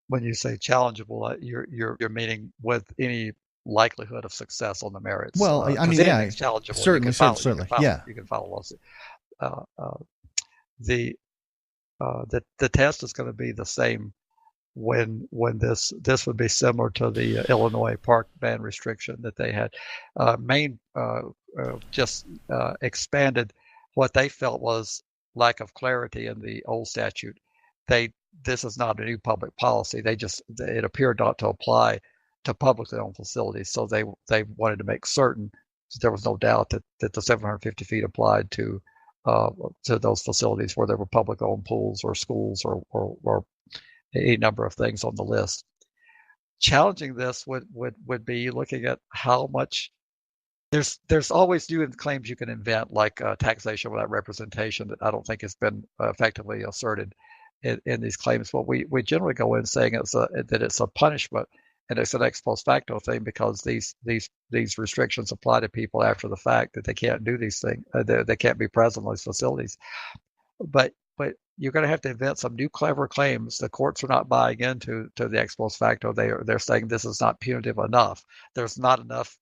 Speaker 2: When you say challengeable, you're meaning with any likelihood of success on the merits.
Speaker 1: Well, I mean, yeah,
Speaker 2: challengeable.
Speaker 1: Certainly.
Speaker 2: You can file a lawsuit. The test is going to be the same when this would be similar to the Illinois park ban restriction that they had. Maine just expanded what they felt was lack of clarity in the old statute. This is not a new public policy. It appeared not to apply to publicly owned facilities, so they wanted to make certain that there was no doubt that the 750 feet applied to those facilities where there were public-owned pools or schools or a number of things on the list. Challenging this would be looking at how much. There's always new claims you can invent, like taxation without representation, that I don't think has been effectively asserted. in these claims. Well, we generally go in saying that it's a punishment and it's an ex post facto thing because these restrictions apply to people after the fact, that they can't do these things, they can't be present in these facilities. But you're going to have to invent some new clever claims. The courts are not buying into the ex post facto. They're saying this is not punitive enough. There's not enough,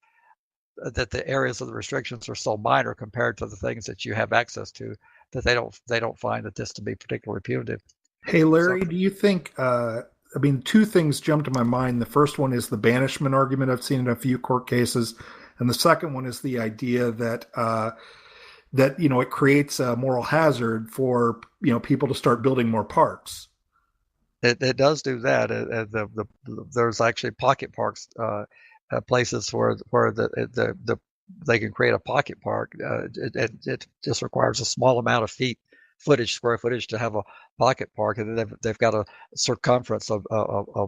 Speaker 2: that the areas of the restrictions are so minor compared to the things that you have access to, that they don't find that this to be particularly punitive.
Speaker 3: Hey, Larry, do you think, two things jump to my mind. The first one is the banishment argument I've seen in a few court cases. And the second one is the idea that, it creates a moral hazard for, people to start building more parks.
Speaker 2: It does do that. There's actually pocket parks, places where they can create a pocket park. It just requires a small amount of square footage to have a pocket park, and then they've got a circumference of a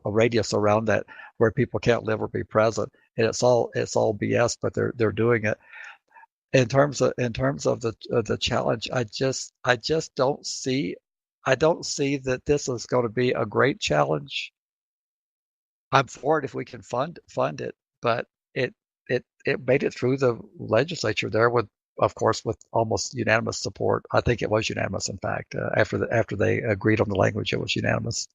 Speaker 2: radius around that where people can't live or be present, and it's all BS, but they're doing it. In terms of the challenge, I just don't see that this is going to be a great challenge. I'm for it if we can fund it, but it made it through the legislature there with almost unanimous support. I think it was unanimous, in fact. After they agreed on the language, it was unanimous.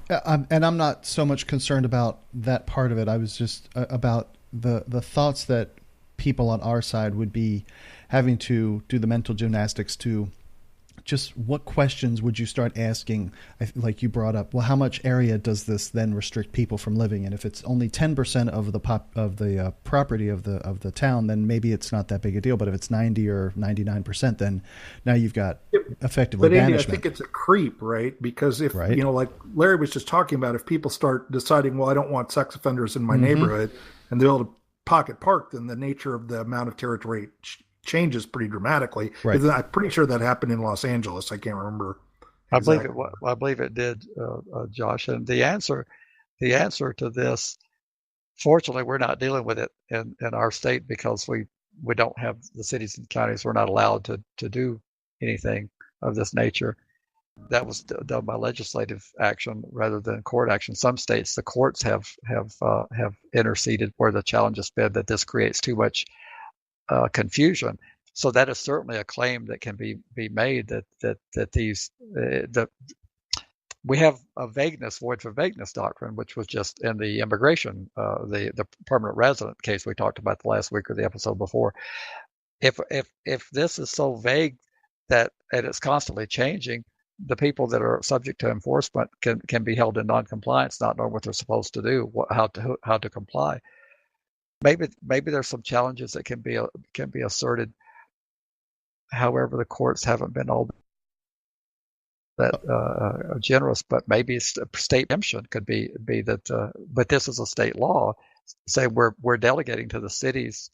Speaker 1: And I'm not so much concerned about that part of it. I was just about the thoughts that people on our side would be having to do the mental gymnastics to just what questions would you start asking? Like you brought up, well, how much area does this then restrict people from living in? If it's only 10% of the property of the town, then maybe it's not that big a deal. But if it's 90 or 99%, then now you've got effectively banishment.
Speaker 3: Andy, I think it's a creep, right? Because if like Larry was just talking about, if people start deciding, well, I don't want sex offenders in my neighborhood, and they'll build a pocket park, then the nature of the amount of territory changes pretty dramatically. Right. I'm pretty sure that happened in Los Angeles. I can't remember. Exactly.
Speaker 2: I believe it did, Josh. And the answer to this, fortunately, we're not dealing with it in our state because we don't have the cities and counties. We're not allowed to do anything of this nature. That was done by legislative action rather than court action. Some states, the courts have interceded where the challenge has been that this creates too much confusion. So that is certainly a claim that can be made that these we have a void for vagueness doctrine, which was just in the immigration, the permanent resident case we talked about the last week or the episode before. If this is so vague and it's constantly changing, the people that are subject to enforcement can be held in non-compliance, not knowing what they're supposed to do, how to comply. Maybe there's some challenges that can be asserted. However, the courts haven't been all that generous. But maybe state exemption could be that. But this is a state law. Say we're delegating to the cities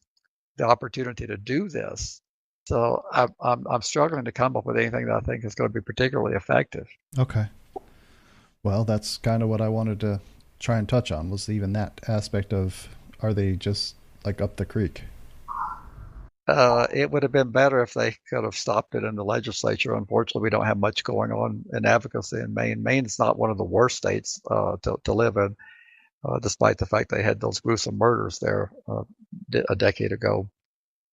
Speaker 2: the opportunity to do this. So I'm struggling to come up with anything that I think is going to be particularly effective.
Speaker 1: Okay. Well, that's kind of what I wanted to try and touch on, was even that aspect of, are they just like up the creek?
Speaker 2: It would have been better if they could have stopped it in the legislature. Unfortunately, we don't have much going on in advocacy in Maine. Maine's not one of the worst states to live in, despite the fact they had those gruesome murders there a decade ago,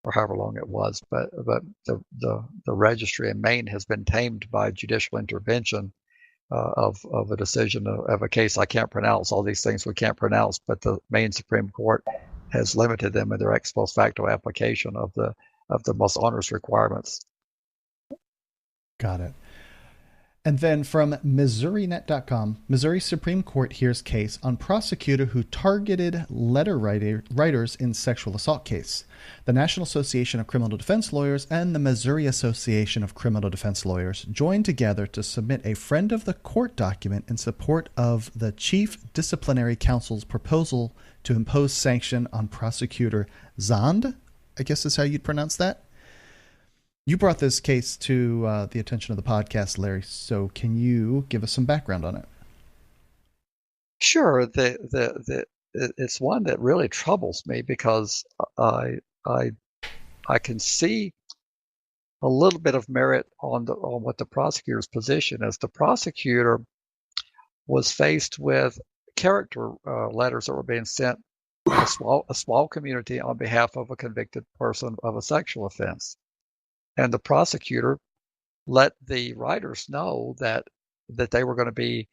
Speaker 2: or however long it was. But the registry in Maine has been tamed by judicial intervention of a decision of a case I can't pronounce. All these things we can't pronounce, but the Maine Supreme Court has limited them in their ex post facto application of the most onerous requirements.
Speaker 1: Got it. And then from MissouriNet.com, Missouri Supreme Court hears case on prosecutor who targeted letter writers in sexual assault case. The National Association of Criminal Defense Lawyers and the Missouri Association of Criminal Defense Lawyers joined together to submit a friend of the court document in support of the Chief Disciplinary Counsel's proposal to impose sanction on prosecutor Zand, I guess is how you'd pronounce that. You brought this case to the attention of the podcast, Larry, so can you give us some background on it?
Speaker 2: Sure. It's one that really troubles me because I can see a little bit of merit on what the prosecutor's position is. The prosecutor was faced with character letters that were being sent to a small community on behalf of a convicted person of a sexual offense, and the prosecutor let the writers know that they were going to be,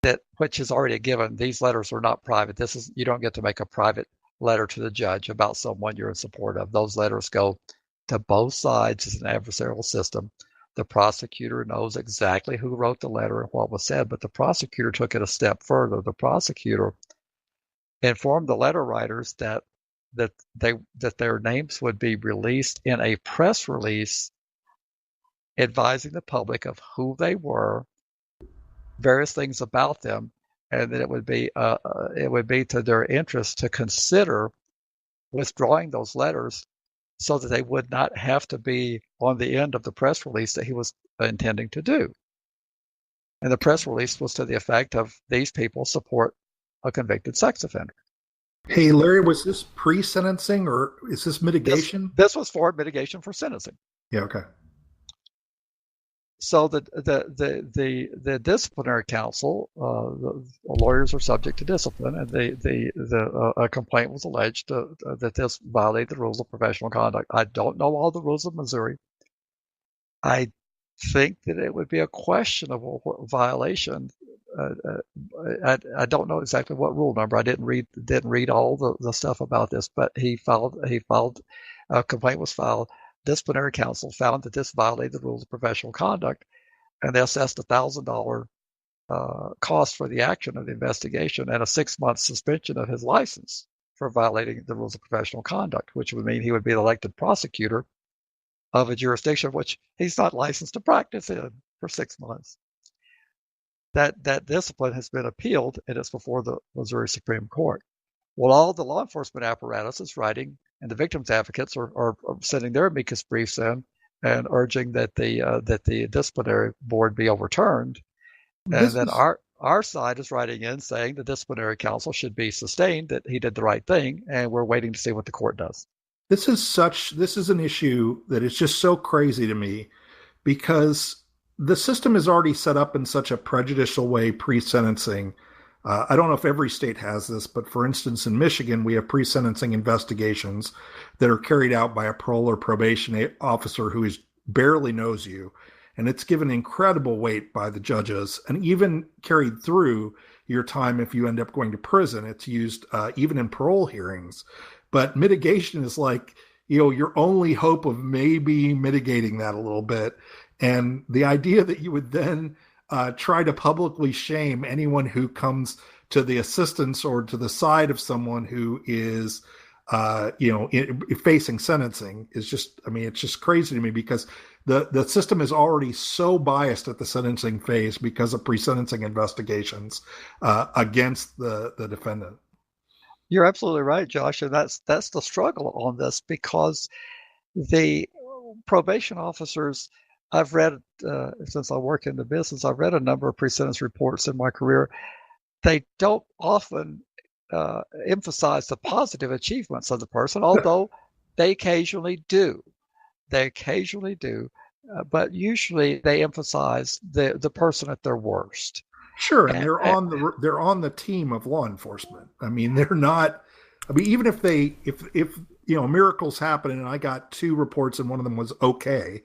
Speaker 2: that which is already a given. These letters are not private. You don't get to make a private letter to the judge about someone you're in support of. Those letters go to both sides. It's an adversarial system. The prosecutor knows exactly who wrote the letter and what was said, but the prosecutor took it a step further. The prosecutor informed the letter writers that their names would be released in a press release advising the public of who they were, various things about them, and that it would be to their interest to consider withdrawing those letters so that they would not have to be on the end of the press release that he was intending to do. And the press release was to the effect of, these people support a convicted sex offender.
Speaker 3: Hey, Larry, was this pre-sentencing or is this mitigation?
Speaker 2: This was for mitigation for sentencing.
Speaker 3: Yeah, okay.
Speaker 2: So the disciplinary counsel, the lawyers are subject to discipline, and a complaint was alleged that this violated the rules of professional conduct. I don't know all the rules of Missouri. I think that it would be a questionable violation. I don't know exactly what rule number. I didn't read all the stuff about this, but a complaint was filed. Disciplinary counsel found that this violated the rules of professional conduct, and they assessed $1,000 cost for the action of the investigation and a 6-month suspension of his license for violating the rules of professional conduct, which would mean he would be an elected prosecutor of a jurisdiction which he's not licensed to practice in for 6 months. That discipline has been appealed, and it's before the Missouri Supreme Court. Well, all the law enforcement apparatus is writing, and the victims' advocates are sending their amicus briefs in and urging that the disciplinary board be overturned. And then our side is writing in saying the disciplinary counsel should be sustained, that he did the right thing, and we're waiting to see what the court does.
Speaker 3: This is an issue that is just so crazy to me, because the system is already set up in such a prejudicial way pre-sentencing. I don't know if every state has this, but for instance, in Michigan, we have pre-sentencing investigations that are carried out by a parole or probation officer who barely knows you. And it's given incredible weight by the judges, and even carried through your time if you end up going to prison. It's used even in parole hearings. But mitigation is like, your only hope of maybe mitigating that a little bit. And the idea that you would then try to publicly shame anyone who comes to the assistance or to the side of someone who is, facing sentencing is just, it's just crazy to me, because the system is already so biased at the sentencing phase because of pre-sentencing investigations against the defendant.
Speaker 2: You're absolutely right, Josh, and that's the struggle on this, because the probation officers, I've read, since I work in the business, I've read a number of pre-sentence reports in my career. They don't often emphasize the positive achievements of the person, although they occasionally do. But usually they emphasize the person at their worst.
Speaker 3: Sure, and they're on the team of law enforcement. They're not. Even if miracles happen, and I got 2 reports and one of them was okay.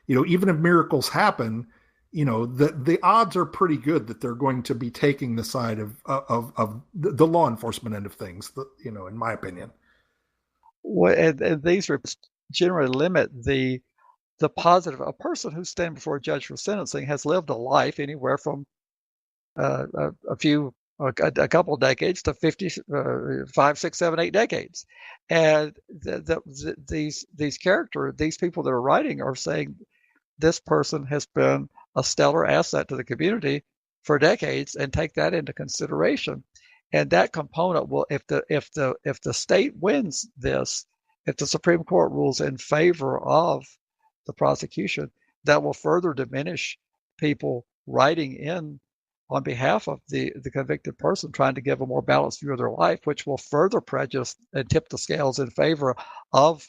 Speaker 3: Even if miracles happen, the odds are pretty good that they're going to be taking the side of the law enforcement end of things. In my opinion.
Speaker 2: Well, and these generally limit the positive. A person who's standing before a judge for sentencing has lived a life anywhere from a couple of decades to 50, 5, 6, 7, 8 decades, and these people that are writing are saying this person has been a stellar asset to the community for decades, and take that into consideration. And that component will, if the state wins this, if the Supreme Court rules in favor of the prosecution, that will further diminish people writing in on behalf of the convicted person, trying to give a more balanced view of their life, which will further prejudice and tip the scales in favor of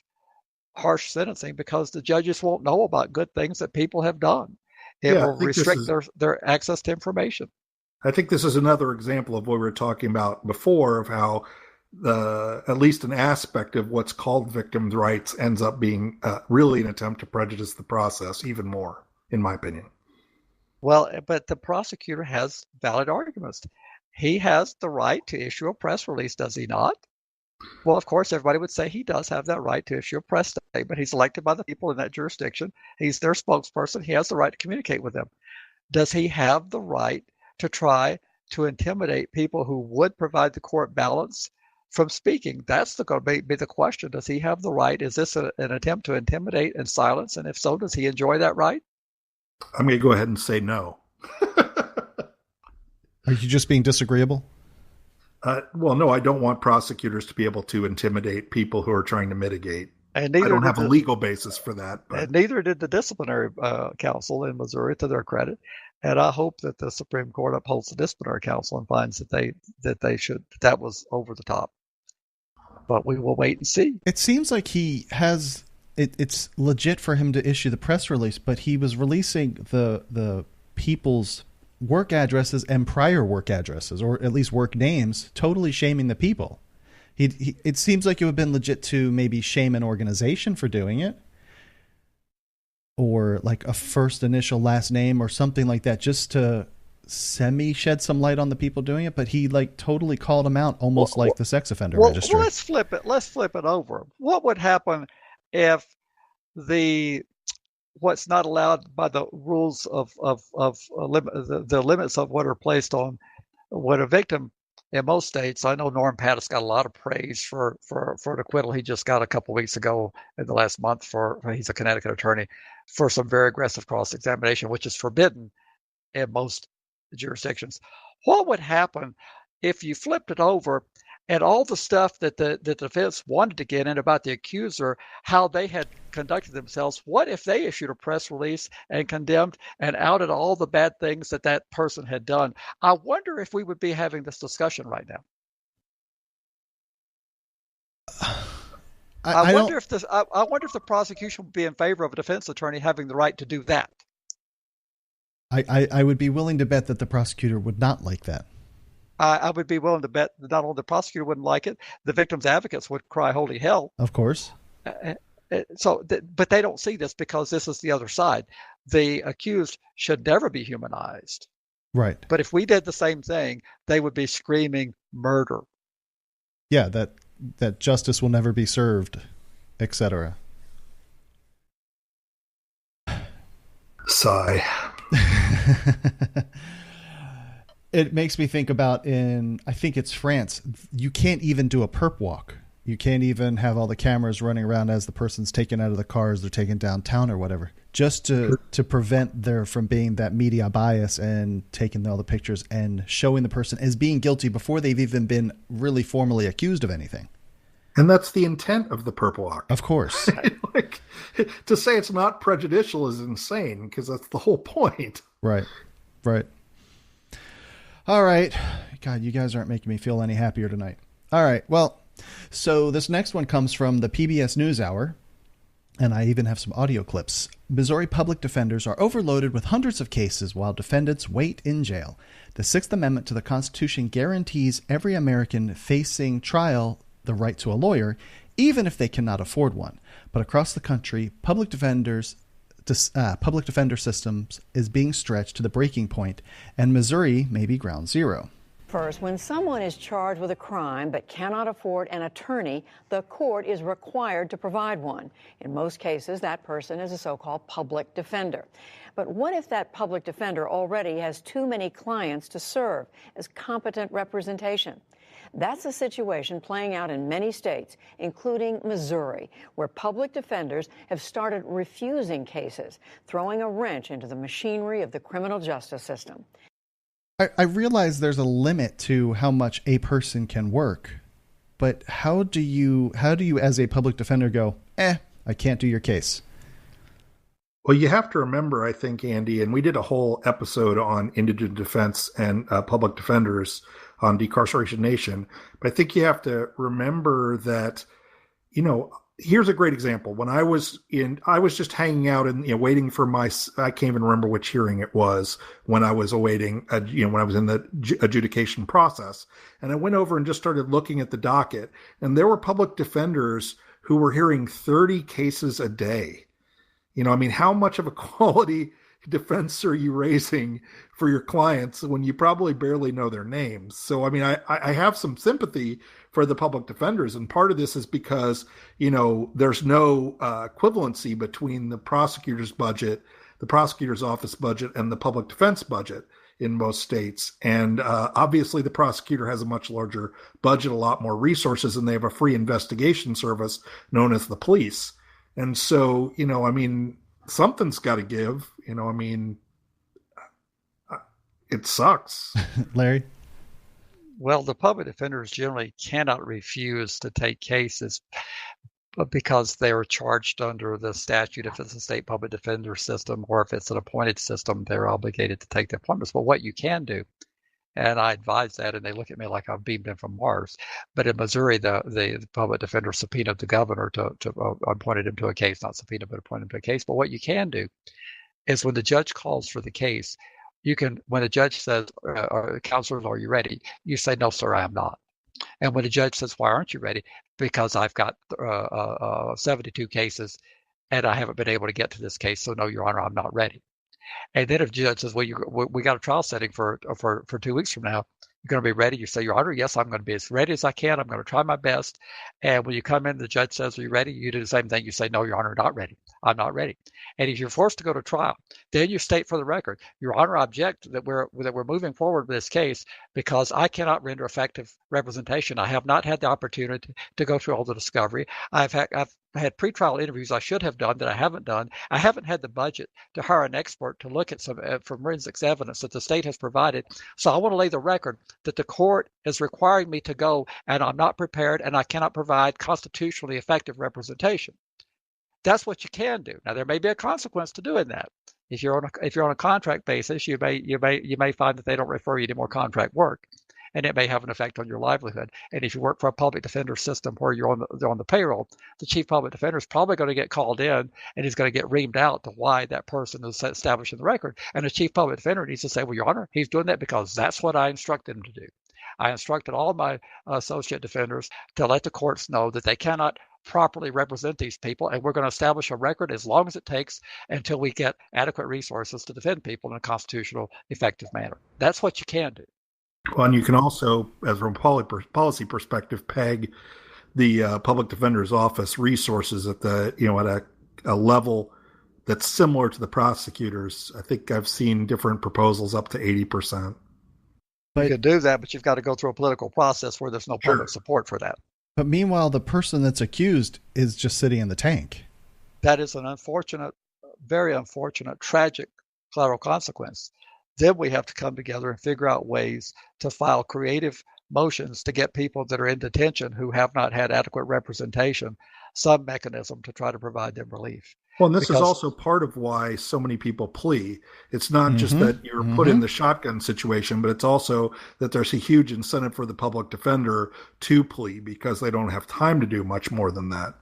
Speaker 2: harsh sentencing because the judges won't know about good things that people have done. It
Speaker 3: Yeah,
Speaker 2: will restrict their access to information.
Speaker 3: I think this is another example of what we were talking about before, of how at least an aspect of what's called victims' rights ends up being really an attempt to prejudice the process even more, in my opinion.
Speaker 2: Well, but the prosecutor has valid arguments. He has the right to issue a press release, does he not? Well, of course, everybody would say he does have that right to issue a press statement. He's elected by the people in that jurisdiction. He's their spokesperson. He has the right to communicate with them. Does he have the right to try to intimidate people who would provide the court balance from speaking? That's going to be the question. Does he have the right? Is this an attempt to intimidate and silence? And if so, does he enjoy that right?
Speaker 3: I'm going to go ahead and say no.
Speaker 1: Are you just being disagreeable?
Speaker 3: Well, no, I don't want prosecutors to be able to intimidate people who are trying to mitigate.
Speaker 2: And
Speaker 3: I don't have a legal basis for that. But.
Speaker 2: And neither did the disciplinary council in Missouri, to their credit. And I hope that the Supreme Court upholds the disciplinary council and finds that was over the top. But we will wait and see.
Speaker 1: It seems like he has it's legit for him to issue the press release, but he was releasing the people's work addresses and prior work addresses, or at least work names, totally shaming the people. It seems like it would have been legit to maybe shame an organization for doing it, or like a first initial last name or something like that, just to shed some light on the people doing it. But he like totally called them out, almost like the sex offender registry.
Speaker 2: Well, let's flip it over. What would happen if what's not allowed by the rules of the limits of what are placed on what a victim in most states? I know Norm Pattis got a lot of praise for an acquittal he just got a couple of weeks ago in the last month he's a Connecticut attorney, for some very aggressive cross-examination, which is forbidden in most jurisdictions. What would happen if you flipped it over and all the stuff that the defense wanted to get in about the accuser, how they had conducted themselves, what if they issued a press release and condemned and outed all the bad things that person had done? I wonder if we would be having this discussion right now. I wonder if the prosecution would be in favor of a defense attorney having the right to do that.
Speaker 1: I would be willing to bet that the prosecutor would not like that.
Speaker 2: I would be willing to bet that not only the prosecutor wouldn't like it, the victims' advocates would cry holy hell.
Speaker 1: Of course.
Speaker 2: But they don't see this because this is the other side. The accused should never be humanized.
Speaker 1: Right.
Speaker 2: But if we did the same thing, they would be screaming murder.
Speaker 1: Yeah, that justice will never be served, etc.
Speaker 3: Sigh.
Speaker 1: It makes me think about I think it's France, you can't even do a perp walk. You can't even have all the cameras running around as the person's taken out of the car as they're taken downtown or whatever, just to prevent there from being that media bias and taking all the pictures and showing the person as being guilty before they've even been really formally accused of anything.
Speaker 3: And that's the intent of the perp walk.
Speaker 1: Of course.
Speaker 3: Like, to say it's not prejudicial is insane, because that's the whole point.
Speaker 1: Right. All right. God, you guys aren't making me feel any happier tonight. All right. Well, so this next one comes from the PBS NewsHour, and I even have some audio clips. Missouri public defenders are overloaded with hundreds of cases while defendants wait in jail. The Sixth Amendment to the Constitution guarantees every American facing trial the right to a lawyer, even if they cannot afford one. But across the country, public defender systems is being stretched to the breaking point, and Missouri may be ground zero.
Speaker 4: First, when someone is charged with a crime but cannot afford an attorney, the court is required to provide one. In most cases, that person is a so-called public defender. But what if that public defender already has too many clients to serve as competent representation? That's a situation playing out in many states, including Missouri, where public defenders have started refusing cases, throwing a wrench into the machinery of the criminal justice system.
Speaker 1: I realize there's a limit to how much a person can work, but how do you as a public defender go, I can't do your case?
Speaker 3: Well, you have to remember, I think, Andy, and we did a whole episode on indigent defense and public defenders on Decarceration Nation, but I think you have to remember that, here's a great example. When I was just hanging out and waiting for I can't even remember which hearing it was when I was awaiting, when I was in the adjudication process, and I went over and just started looking at the docket, and there were public defenders who were hearing 30 cases a day. How much of a quality defense are you raising for your clients when you probably barely know their names? So, I have some sympathy for the public defenders. And part of this is because, there's no equivalency between the prosecutor's budget, the prosecutor's office budget, and the public defense budget in most states. And obviously the prosecutor has a much larger budget, a lot more resources, and they have a free investigation service known as the police. And so, something's got to give, it sucks.
Speaker 1: Larry?
Speaker 2: Well, the public defenders generally cannot refuse to take cases because they are charged under the statute. If it's a state public defender system or if it's an appointed system, they're obligated to take the appointments. But what you can do, and I advise that, and they look at me like I've beamed in from Mars. But in Missouri, the public defender subpoenaed the governor to appointed him to a case, not subpoena, but appointed him to a case. But what you can do is when the judge calls for the case, when the judge says, counselors, are you ready? You say, no, sir, I am not. And when the judge says, why aren't you ready? Because I've got 72 cases and I haven't been able to get to this case. So no, Your Honor, I'm not ready. And then if the judge says, well, we got a trial setting for 2 weeks from now, you're going to be ready. You say, Your Honor, yes, I'm going to be as ready as I can. I'm going to try my best. And when you come in, the judge says, are you ready? You do the same thing. You say, no, Your Honor, not ready. I'm not ready. And if you're forced to go to trial, then you state for the record, Your Honor, I object that we're moving forward with this case because I cannot render effective representation. I have not had the opportunity to go through all the discovery. I've had pretrial interviews I should have done that I haven't done. I haven't had the budget to hire an expert to look at some forensics evidence that the state has provided. So I want to lay the record that the court is requiring me to go, and I'm not prepared, and I cannot provide constitutionally effective representation. That's what you can do. Now there may be a consequence to doing that. If you're on a contract basis, you may find that they don't refer you to more contract work, and it may have an effect on your livelihood. And if you work for a public defender system where you're on the payroll, the chief public defender is probably going to get called in, and he's going to get reamed out to why that person is establishing the record. And the chief public defender needs to say, well, Your Honor, he's doing that because that's what I instructed him to do. I instructed all my associate defenders to let the courts know that they cannot properly represent these people, and we're going to establish a record as long as it takes until we get adequate resources to defend people in a constitutional, effective manner. That's what you can do.
Speaker 3: Well, and you can also, as from a policy perspective, peg the public defender's office resources at at a level that's similar to the prosecutors. I think I've seen different proposals up to 80%.
Speaker 2: You can do that, but you've got to go through a political process where there's no public support for that.
Speaker 1: But meanwhile, the person that's accused is just sitting in the tank.
Speaker 2: That is an unfortunate, very unfortunate, tragic collateral consequence. Then we have to come together and figure out ways to file creative motions to get people that are in detention who have not had adequate representation, some mechanism to try to provide them relief.
Speaker 3: Well, and this is also part of why so many people plea. It's not just that you're put in the shotgun situation, but it's also that there's a huge incentive for the public defender to plea because they don't have time to do much more than that.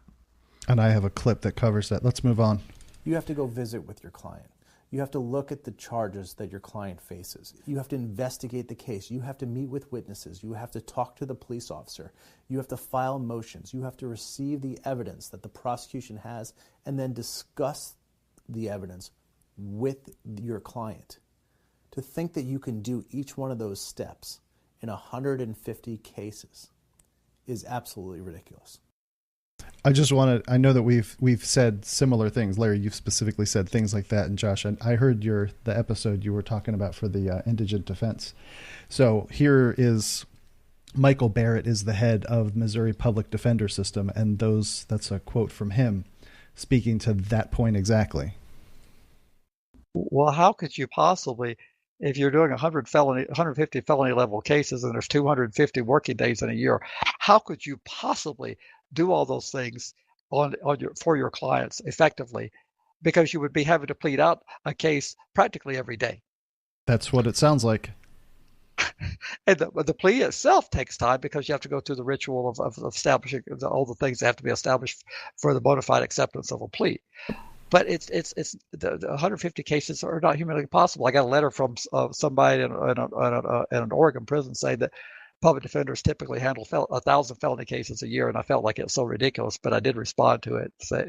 Speaker 1: And I have a clip that covers that. Let's move on.
Speaker 5: You have to go visit with your client. You have to look at the charges that your client faces. You have to investigate the case. You have to meet with witnesses. You have to talk to the police officer. You have to file motions. You have to receive the evidence that the prosecution has and then discuss the evidence with your client. To think that you can do each one of those steps in 150 cases is absolutely ridiculous.
Speaker 1: I know that we've said similar things. Larry, you've specifically said things like that. And Josh, I heard the episode you were talking about for the indigent defense. So here is Michael Barrett is the head of Missouri Public Defender System. And that's a quote from him speaking to that point exactly.
Speaker 2: Well, how could you possibly, if you're doing 150 felony level cases and there's 250 working days in a year, how could you possibly do all those things for your clients effectively, because you would be having to plead out a case practically every day?
Speaker 1: That's what it sounds like.
Speaker 2: And the plea itself takes time because you have to go through the ritual of establishing all the things that have to be established for the bona fide acceptance of a plea. But it's the 150 cases are not humanly possible. I got a letter from somebody in an Oregon prison saying that public defenders typically handle 1,000 felony cases a year, and I felt like it was so ridiculous. But I did respond to it, say,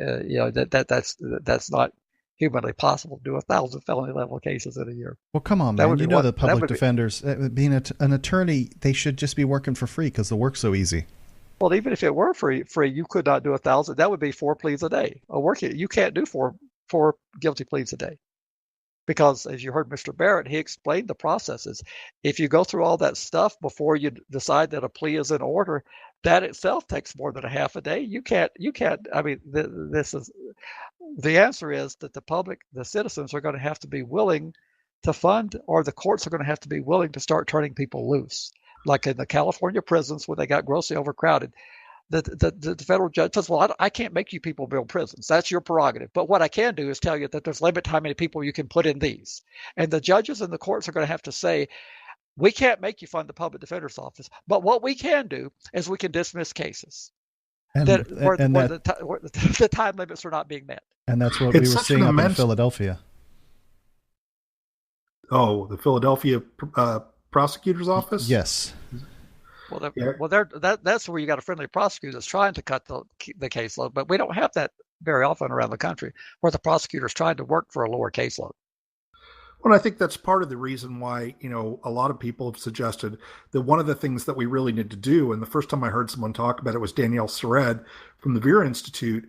Speaker 2: that's not humanly possible to do 1,000 felony level cases in a year.
Speaker 1: Well, come on, man. You know the public defenders, being an attorney, they should just be working for free because the work's so easy.
Speaker 2: Well, even if it were free, you could not do 1,000. That would be 4 pleas a day. You can't do four guilty pleas a day. Because as you heard Mr. Barrett, he explained the processes. If you go through all that stuff before you decide that a plea is in order, that itself takes more than a half a day. You can't, I mean, the answer is that the citizens are going to have to be willing to fund, or the courts are going to have to be willing to start turning people loose. Like in the California prisons where they got grossly overcrowded, the federal judge says, well, I can't make you people build prisons. That's your prerogative. But what I can do is tell you that there's a limit to how many people you can put in these. And the judges and the courts are going to have to say, we can't make you fund the public defender's office. But what we can do is we can dismiss cases where the time limits are not being met.
Speaker 1: And that's what we were seeing up in Philadelphia.
Speaker 3: Oh, the Philadelphia prosecutor's office?
Speaker 1: Yes.
Speaker 2: That's where you got a friendly prosecutor that's trying to cut the caseload, but we don't have that very often around the country where the prosecutor's trying to work for a lower caseload.
Speaker 3: Well, I think that's part of the reason why, a lot of people have suggested that one of the things that we really need to do, and the first time I heard someone talk about it was Danielle Sered from the Vera Institute,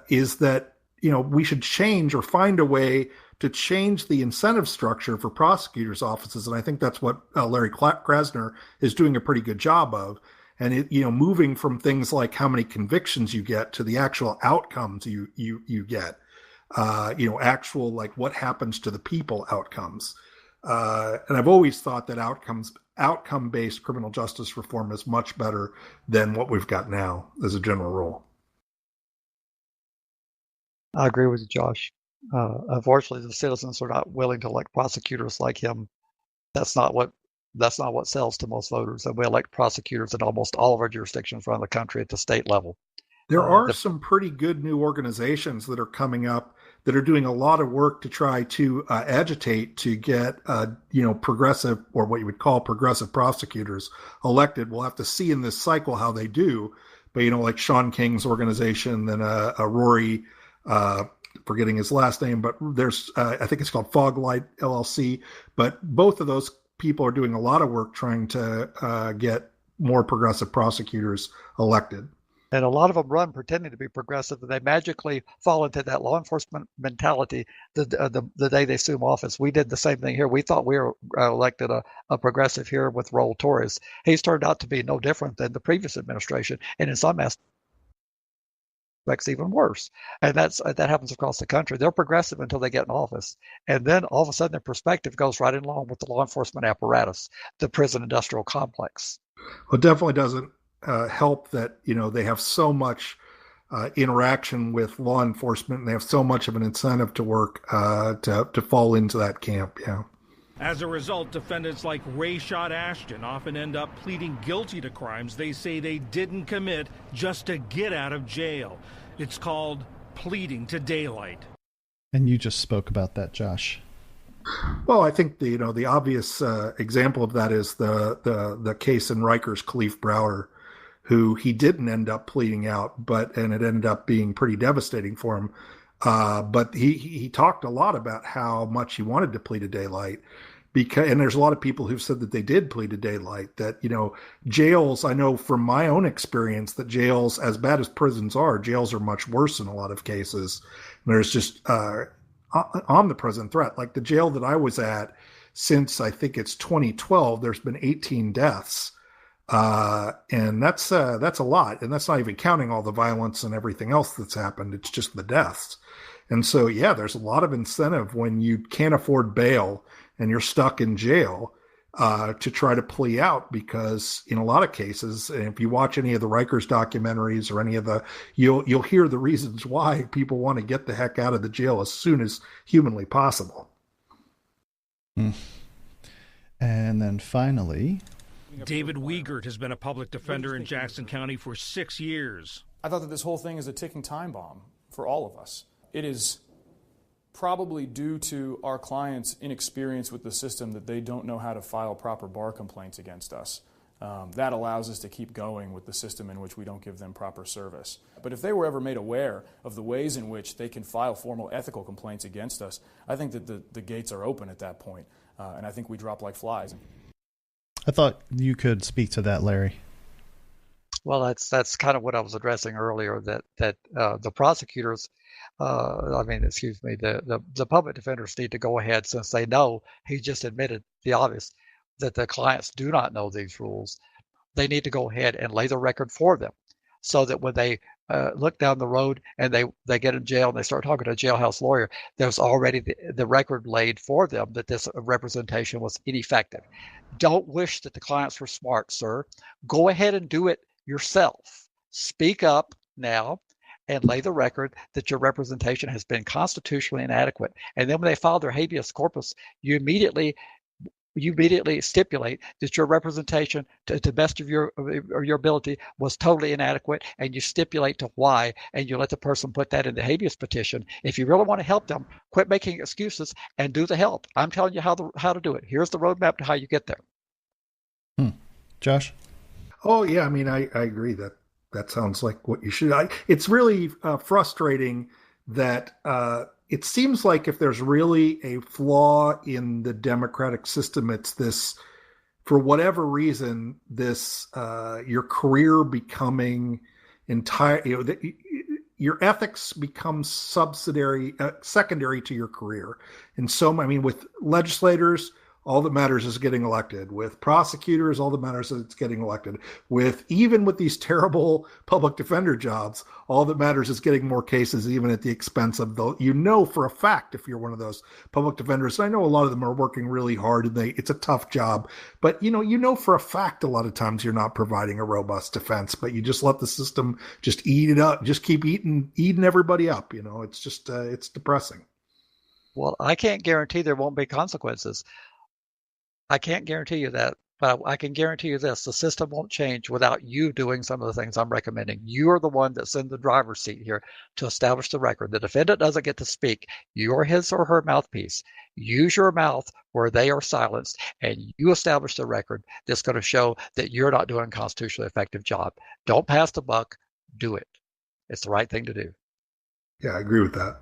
Speaker 3: is that, we should change or find a way to change the incentive structure for prosecutors' offices. And I think that's what Larry Krasner is doing a pretty good job of. And moving from things like how many convictions you get to the actual outcomes you get, actual, like what happens to the people outcomes. And I've always thought that outcome-based criminal justice reform is much better than what we've got now as a general rule.
Speaker 2: I agree with you, Josh. Unfortunately, the citizens are not willing to elect prosecutors like him. That's not what sells to most voters. And we elect prosecutors in almost all of our jurisdictions around the country at the state level.
Speaker 3: There are some pretty good new organizations that are coming up that are doing a lot of work to try to agitate to get progressive, or what you would call progressive prosecutors elected. We'll have to see in this cycle how they do. But like Sean King's organization, then a Rory. Forgetting his last name, but there's, I think it's called Foglight LLC. But both of those people are doing a lot of work trying to get more progressive prosecutors elected.
Speaker 2: And a lot of them run pretending to be progressive, and they magically fall into that law enforcement mentality the day they assume office. We did the same thing here. We thought we were elected a progressive here with Raul Torres. He's turned out to be no different than the previous administration, and in some aspects, even worse. And that happens across the country. They're progressive until they get in office. And then all of a sudden their perspective goes right in along with the law enforcement apparatus, the prison industrial complex.
Speaker 3: Well, it definitely doesn't help that, they have so much interaction with law enforcement, and they have so much of an incentive to work to fall into that camp. Yeah.
Speaker 6: As a result, defendants like Rayshad Ashton often end up pleading guilty to crimes they say they didn't commit just to get out of jail. It's called pleading to daylight.
Speaker 1: And you just spoke about that, Josh.
Speaker 3: Well, I think the obvious example of that is the case in Rikers Khalif Browder, who he didn't end up pleading out, and it ended up being pretty devastating for him. But he talked a lot about how much he wanted to plead to daylight, and there's a lot of people who've said that they did plead to daylight, that, jails, I know from my own experience that jails, as bad as prisons are, jails are much worse in a lot of cases. And there's just, on the present threat, like the jail that I was at since I think it's 2012, there's been 18 deaths. And that's a lot. And that's not even counting all the violence and everything else that's happened. It's just the deaths. And so, yeah, there's a lot of incentive when you can't afford bail and you're stuck in jail, to try to plea out, because in a lot of cases, and if you watch any of the Rikers documentaries or any of you'll hear the reasons why people want to get the heck out of the jail as soon as humanly possible.
Speaker 1: And then finally,
Speaker 6: David Wiegert has been a public defender in Jackson County for 6 years.
Speaker 7: I thought that this whole thing is a ticking time bomb for all of us. It is probably due to our clients' inexperience with the system that they don't know how to file proper bar complaints against us. That allows us to keep going with the system in which we don't give them proper service. But if they were ever made aware of the ways in which they can file formal ethical complaints against us, I think that the gates are open at that point, and I think we drop like flies.
Speaker 1: I thought you could speak to that, Larry.
Speaker 2: Well, that's kind of what I was addressing earlier, that the prosecutors, the public defenders need to go ahead, since they know he just admitted the obvious, that the clients do not know these rules. They need to go ahead and lay the record for them, so that when they look down the road and they get in jail and they start talking to a jailhouse lawyer, there's already the record laid for them that this representation was ineffective. Don't wish that the clients were smart, sir. Go ahead and do it yourself. Speak up now and lay the record that your representation has been constitutionally inadequate. And then when they file their habeas corpus, you immediately stipulate that your representation, to the best of your ability, was totally inadequate, and you stipulate to why, and you let the person put that in the habeas petition. If you really want to help them, quit making excuses and do the help. I'm telling you how to do it. Here's the roadmap to how you get there.
Speaker 1: Josh?
Speaker 3: Oh, yeah. I mean, I agree that sounds like what you should. It's really frustrating that it seems like if there's really a flaw in the democratic system, it's this, for whatever reason, this your career becoming your ethics becomes secondary to your career. And so, with legislators, all that matters is getting elected. With prosecutors, all that matters is getting elected. Even with these terrible public defender jobs, all that matters is getting more cases, even at the expense of for a fact, if you're one of those public defenders, I know a lot of them are working really hard and it's a tough job, but for a fact, a lot of times you're not providing a robust defense, but you just let the system just eat it up, just keep eating everybody up. It's just, it's depressing.
Speaker 2: Well, I can't guarantee there won't be consequences. I can't guarantee you that, but I can guarantee you this: the system won't change without you doing some of the things I'm recommending. You are the one that's in the driver's seat here to establish the record. The defendant doesn't get to speak. You are his or her mouthpiece. Use your mouth where they are silenced, and you establish the record that's going to show that you're not doing a constitutionally effective job. Don't pass the buck. Do it. It's the right thing to do.
Speaker 3: Yeah, I agree with that.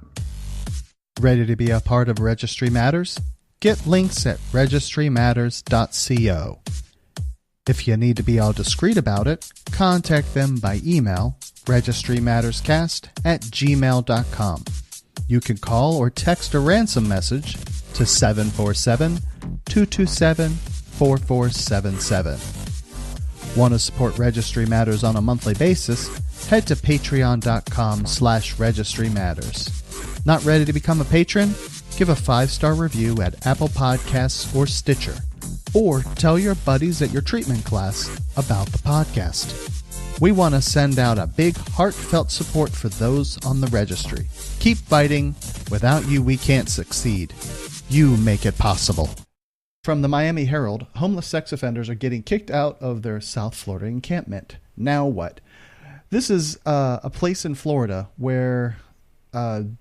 Speaker 1: Ready to be a part of Registry Matters? Get links at registrymatters.co. If you need to be all discreet about it, contact them by email, registrymatterscast@gmail.com. You can call or text a ransom message to 747-227-4477. Want to support Registry Matters on a monthly basis? Head to patreon.com/registrymatters. Not ready to become a patron? Give a 5-star review at Apple Podcasts or Stitcher. Or tell your buddies at your treatment class about the podcast. We want to send out a big heartfelt support for those on the registry. Keep fighting. Without you, we can't succeed. You make it possible. From the Miami Herald, homeless sex offenders are getting kicked out of their South Florida encampment. Now what? This is a place in Florida where,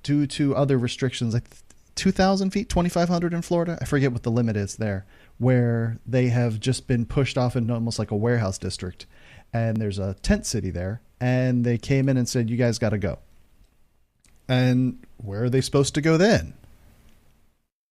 Speaker 1: due to other restrictions, like 2,000 feet, 2,500 in Florida, I forget what the limit is there, where they have just been pushed off into almost like a warehouse district. And there's a tent city there, and they came in and said, you guys got to go. And where are they supposed to go then?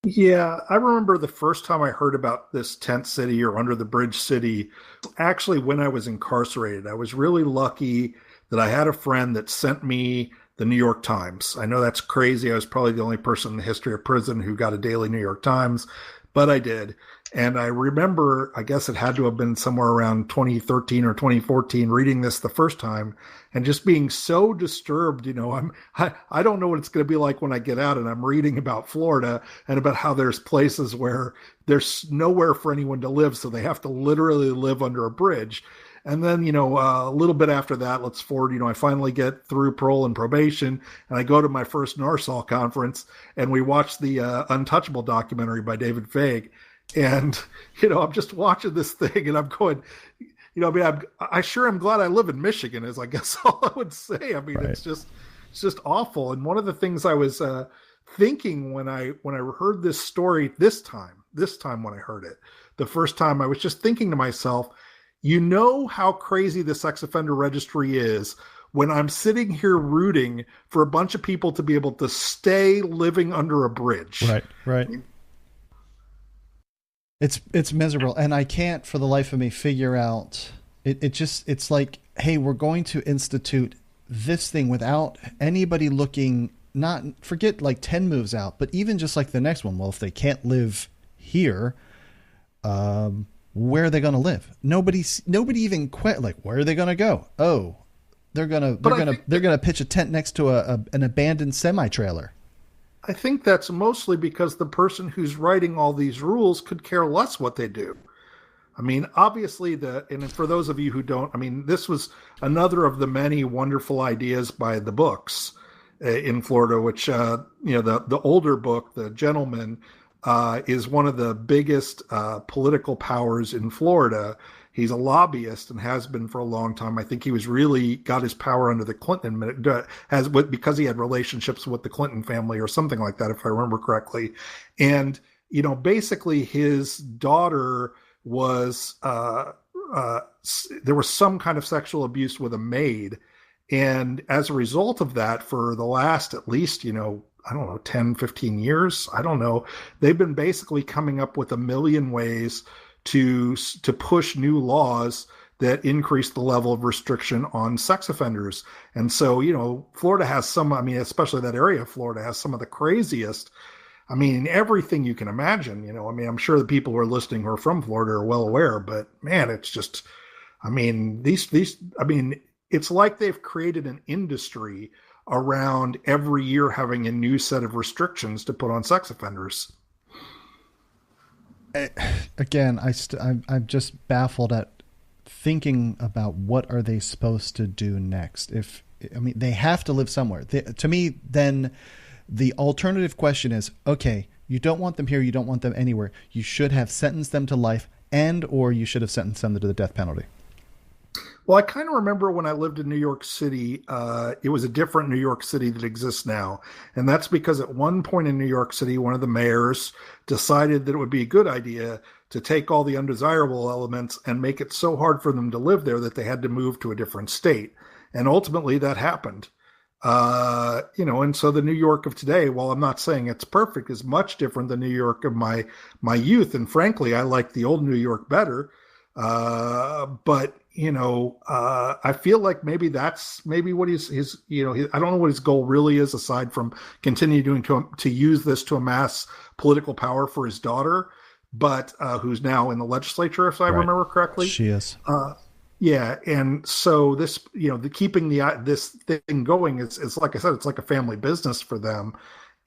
Speaker 3: Yeah, I remember the first time I heard about this tent city or under the bridge city, actually when I was incarcerated. I was really lucky that I had a friend that sent me the New York Times. I know that's crazy. I was probably the only person in the history of prison who got a daily New York Times, but I did. And I remember, I guess it had to have been somewhere around 2013 or 2014, reading this the first time and just being so disturbed. I don't know what it's going to be like when I get out, and I'm reading about Florida and about how there's places where there's nowhere for anyone to live. So they have to literally live under a bridge. And then, a little bit after that, let's forward, I finally get through parole and probation, and I go to my first NARSOL conference, and we watch the Untouchable documentary by David Fagg. And, I'm just watching this thing and I'm going, I'm glad I live in Michigan, is I guess all I would say. I mean,
Speaker 1: Right.
Speaker 3: it's just awful. And one of the things I was thinking when I heard this story this time when I heard it, the first time, I was just thinking to myself, how crazy the sex offender registry is when I'm sitting here rooting for a bunch of people to be able to stay living under a bridge.
Speaker 1: Right. It's miserable, and I can't for the life of me figure out it's like, hey, we're going to institute this thing without anybody looking, not forget like 10 moves out, but even just like the next one. Well, if they can't live here, where are they going to live? Nobody even like, where are they going to go? Oh, they're going to pitch a tent next to an abandoned semi-trailer.
Speaker 3: I think that's mostly because the person who's writing all these rules could care less what they do. I mean, obviously, and for those of you who don't, I mean, this was another of the many wonderful ideas by the books in Florida, which, the older book, The Gentleman, is one of the biggest political powers in Florida. He's a lobbyist and has been for a long time. I think he was really got his power under the Clinton because he had relationships with the Clinton family or something like that, if I remember correctly. And, basically his daughter was, there was some kind of sexual abuse with a maid. And as a result of that, for the last, at least, I don't know, 10, 15 years, I don't know, they've been basically coming up with a million ways to push new laws that increase the level of restriction on sex offenders. And so, Florida has especially that area of Florida has some of the craziest, everything you can imagine, I'm sure the people who are listening who are from Florida are well aware, but man, it's just, it's like they've created an industry around every year having a new set of restrictions to put on sex offenders.
Speaker 1: Again, I'm just baffled at thinking about what are they supposed to do next. They have to live somewhere. To me, then the alternative question is, okay, you don't want them here, you don't want them anywhere. You should have sentenced them to life, or you should have sentenced them to the death penalty.
Speaker 3: Well, I kind of remember when I lived in New York City, it was a different New York City that exists now. And that's because at one point in New York City, one of the mayors decided that it would be a good idea to take all the undesirable elements and make it so hard for them to live there that they had to move to a different state. And ultimately that happened. And so the New York of today, while I'm not saying it's perfect, is much different than New York of my youth. And frankly, I like the old New York better. But I feel like maybe that's what his I don't know what his goal really is, aside from continuing to use this to amass political power for his daughter, but who's now in the legislature, if I remember correctly.
Speaker 1: She is.
Speaker 3: Yeah, and so this, keeping this thing going is like I said, it's like a family business for them,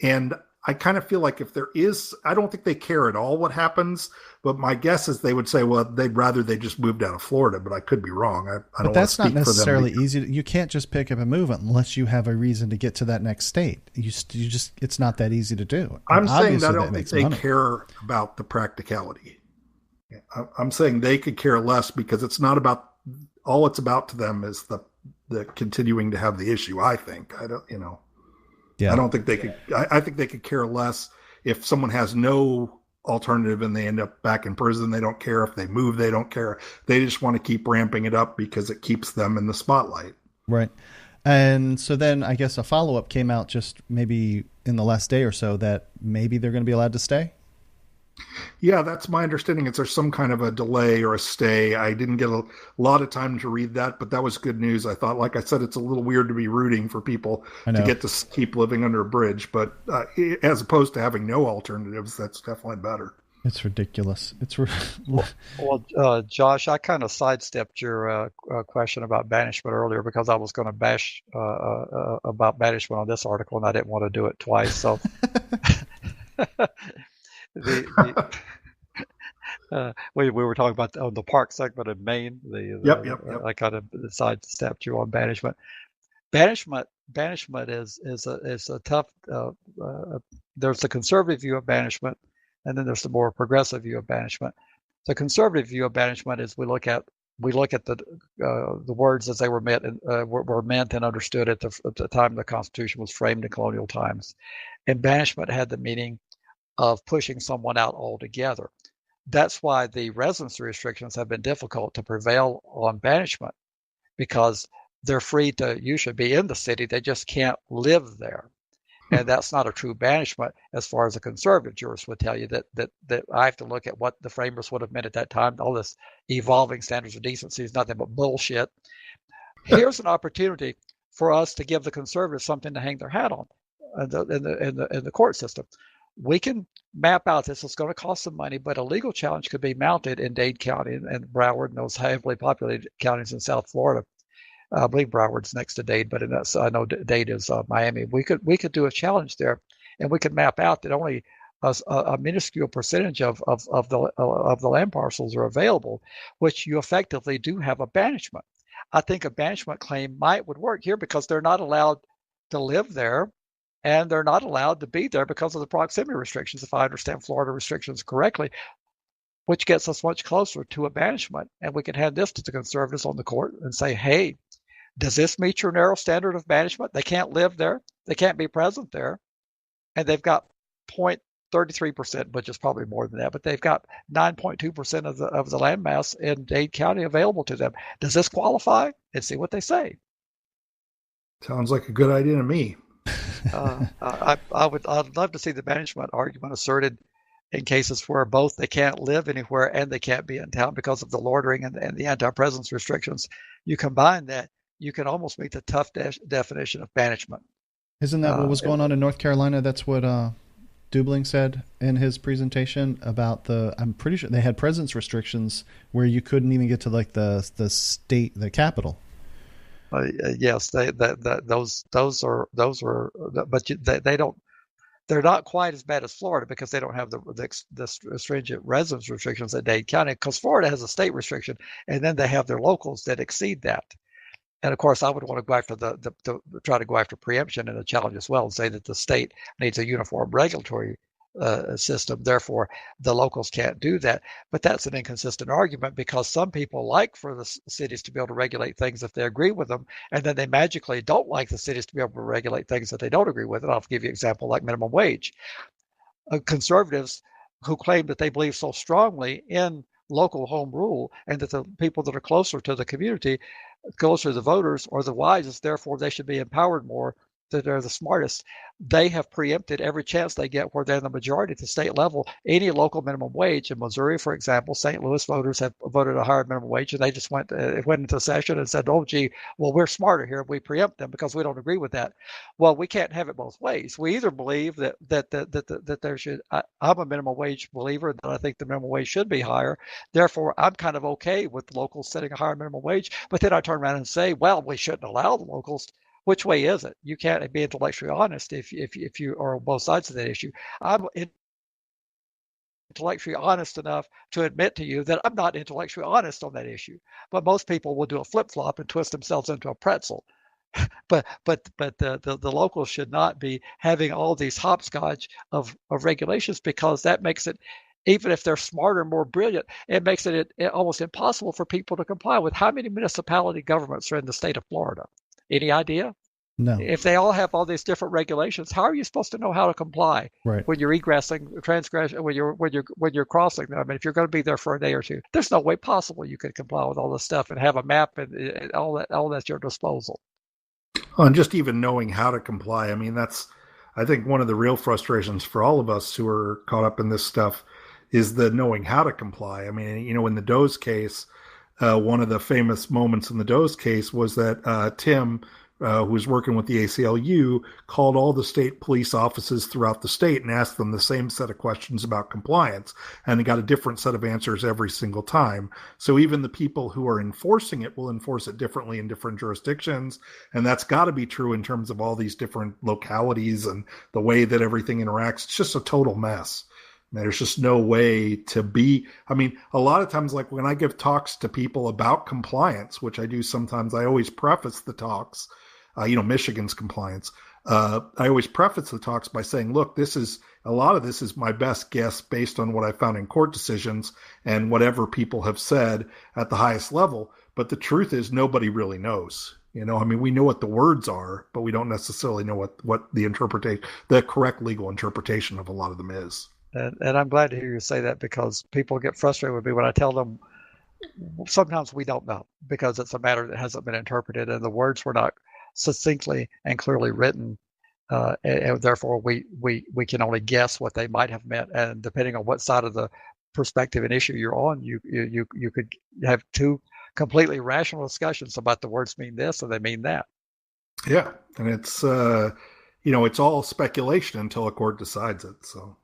Speaker 3: and I kind of feel like if there is, I don't think they care at all what happens, but my guess is they would say, well, they'd rather they just moved out of Florida, but I could be wrong. I don't. But
Speaker 1: that's not necessarily easy. You can't just pick up and move unless you have a reason to get to that next state. You just it's not that easy to do.
Speaker 3: I'm saying that I don't think they care about the practicality. I'm saying they could care less because it's not about, all it's about to them is the continuing to have the issue. I think, Yeah. I don't think they could. I think they could care less if someone has no alternative and they end up back in prison. They don't care if they move. They don't care. They just want to keep ramping it up because it keeps them in the spotlight.
Speaker 1: Right. And so then I guess a follow-up came out just maybe in the last day or so that maybe they're going to be allowed to stay.
Speaker 3: Yeah, that's my understanding. There's some kind of a delay or a stay. I didn't get a lot of time to read that, but that was good news. I thought, like I said, it's a little weird to be rooting for people to get to keep living under a bridge, but as opposed to having no alternatives, that's definitely better.
Speaker 1: It's ridiculous.
Speaker 2: Well, Josh, I kind of sidestepped your question about banishment earlier because I was going to bash about banishment on this article, and I didn't want to do it twice. So. We were talking about the park segment in Maine. Yep. I kind of sidestepped you on banishment. Banishment is a tough. There's a conservative view of banishment, and then there's the more progressive view of banishment. The conservative view of banishment is we look at the words as they were meant and understood at the time the Constitution was framed in colonial times, and banishment had the meaning of pushing someone out altogether. That's why the residency restrictions have been difficult to prevail on banishment, because they're free to usually be in the city, they just can't live there. And that's not a true banishment, as far as a conservative jurist would tell you, that I have to look at what the framers would have meant at that time. All this evolving standards of decency is nothing but bullshit. Here's an opportunity for us to give the conservatives something to hang their hat on in the court system. We can map out this. It's going to cost some money, but a legal challenge could be mounted in Dade County and Broward and those heavily populated counties in South Florida. I believe Broward's next to Dade, but I know Dade is Miami. We could do a challenge there, and we could map out that only a minuscule percentage of the land parcels are available, which you effectively do have a banishment. I think a banishment claim would work here because they're not allowed to live there, and they're not allowed to be there because of the proximity restrictions, if I understand Florida restrictions correctly, which gets us much closer to a banishment. And we can hand this to the conservatives on the court and say, hey, does this meet your narrow standard of banishment? They can't live there. They can't be present there. And they've got 0.33%, which is probably more than that, but they've got 9.2% of the landmass in Dade County available to them. Does this qualify? And see what they say.
Speaker 3: Sounds like a good idea to me.
Speaker 2: I'd love to see the banishment argument asserted in cases where both they can't live anywhere and they can't be in town because of the loitering and the anti-presence restrictions. You combine that, you can almost meet the tough definition of banishment.
Speaker 1: Isn't that what was going on in North Carolina? That's what Dubling said in his presentation about I'm pretty sure they had presence restrictions where you couldn't even get to like the state, the capital.
Speaker 2: Yes, those are, but they don't. They're not quite as bad as Florida because they don't have the stringent residence restrictions at Dade County, because Florida has a state restriction, and then they have their locals that exceed that. And of course, I would want to go after try to go after preemption in a challenge as well, and say that the state needs a uniform regulatory system. Therefore, the locals can't do that. But that's an inconsistent argument, because some people like for the cities to be able to regulate things if they agree with them, and then they magically don't like the cities to be able to regulate things that they don't agree with. And I'll give you an example like minimum wage. Conservatives who claim that they believe so strongly in local home rule, and that the people that are closer to the community, closer to the voters, are the wisest, therefore they should be empowered more, that they're the smartest. They have preempted every chance they get where they're the majority at the state level, any local minimum wage. In Missouri, for example, St. Louis voters have voted a higher minimum wage, and they just went into session and said, oh, gee, well, we're smarter here. We preempt them because we don't agree with that. Well, we can't have it both ways. We either believe that there should, I'm a minimum wage believer, that I think the minimum wage should be higher. Therefore, I'm kind of okay with locals setting a higher minimum wage. But then I turn around and say, well, we shouldn't allow the locals. Which way is it? You can't be intellectually honest if you are on both sides of that issue. I'm intellectually honest enough to admit to you that I'm not intellectually honest on that issue. But most people will do a flip-flop and twist themselves into a pretzel. But the locals should not be having all these hopscotch of regulations, because that makes it, even if they're smarter and more brilliant, it makes it almost impossible for people to comply with. How many municipality governments are in the state of Florida? Any idea?
Speaker 1: No.
Speaker 2: If they all have all these different regulations, how are you supposed to know how to comply when you're egressing, transgression, when you're crossing? I mean, if you're going to be there for a day or two, there's no way possible you could comply with all this stuff and have a map and all that's at your disposal.
Speaker 3: And just even knowing how to comply. I mean, I think one of the real frustrations for all of us who are caught up in this stuff is the knowing how to comply. I mean, in the Doe's case, one of the famous moments in the Doe's case was that Tim, who was working with the ACLU, called all the state police offices throughout the state and asked them the same set of questions about compliance. And he got a different set of answers every single time. So even the people who are enforcing it will enforce it differently in different jurisdictions. And that's got to be true in terms of all these different localities and the way that everything interacts. It's just a total mess. There's just no way to be. I mean, a lot of times, like when I give talks to people about compliance, which I do sometimes, I always preface the talks, Michigan's compliance. I always preface the talks by saying, look, this is, a lot of this is my best guess based on what I found in court decisions and whatever people have said at the highest level. But the truth is nobody really knows. You know, I mean, we know what the words are, but we don't necessarily know what the correct legal interpretation of a lot of them is.
Speaker 2: And I'm glad to hear you say that, because people get frustrated with me when I tell them sometimes we don't know because it's a matter that hasn't been interpreted and the words were not succinctly and clearly written. And therefore, we can only guess what they might have meant. And depending on what side of the perspective and issue you're on, you could have two completely rational discussions about the words mean this or they mean that.
Speaker 3: Yeah, and it's it's all speculation until a court decides it. So.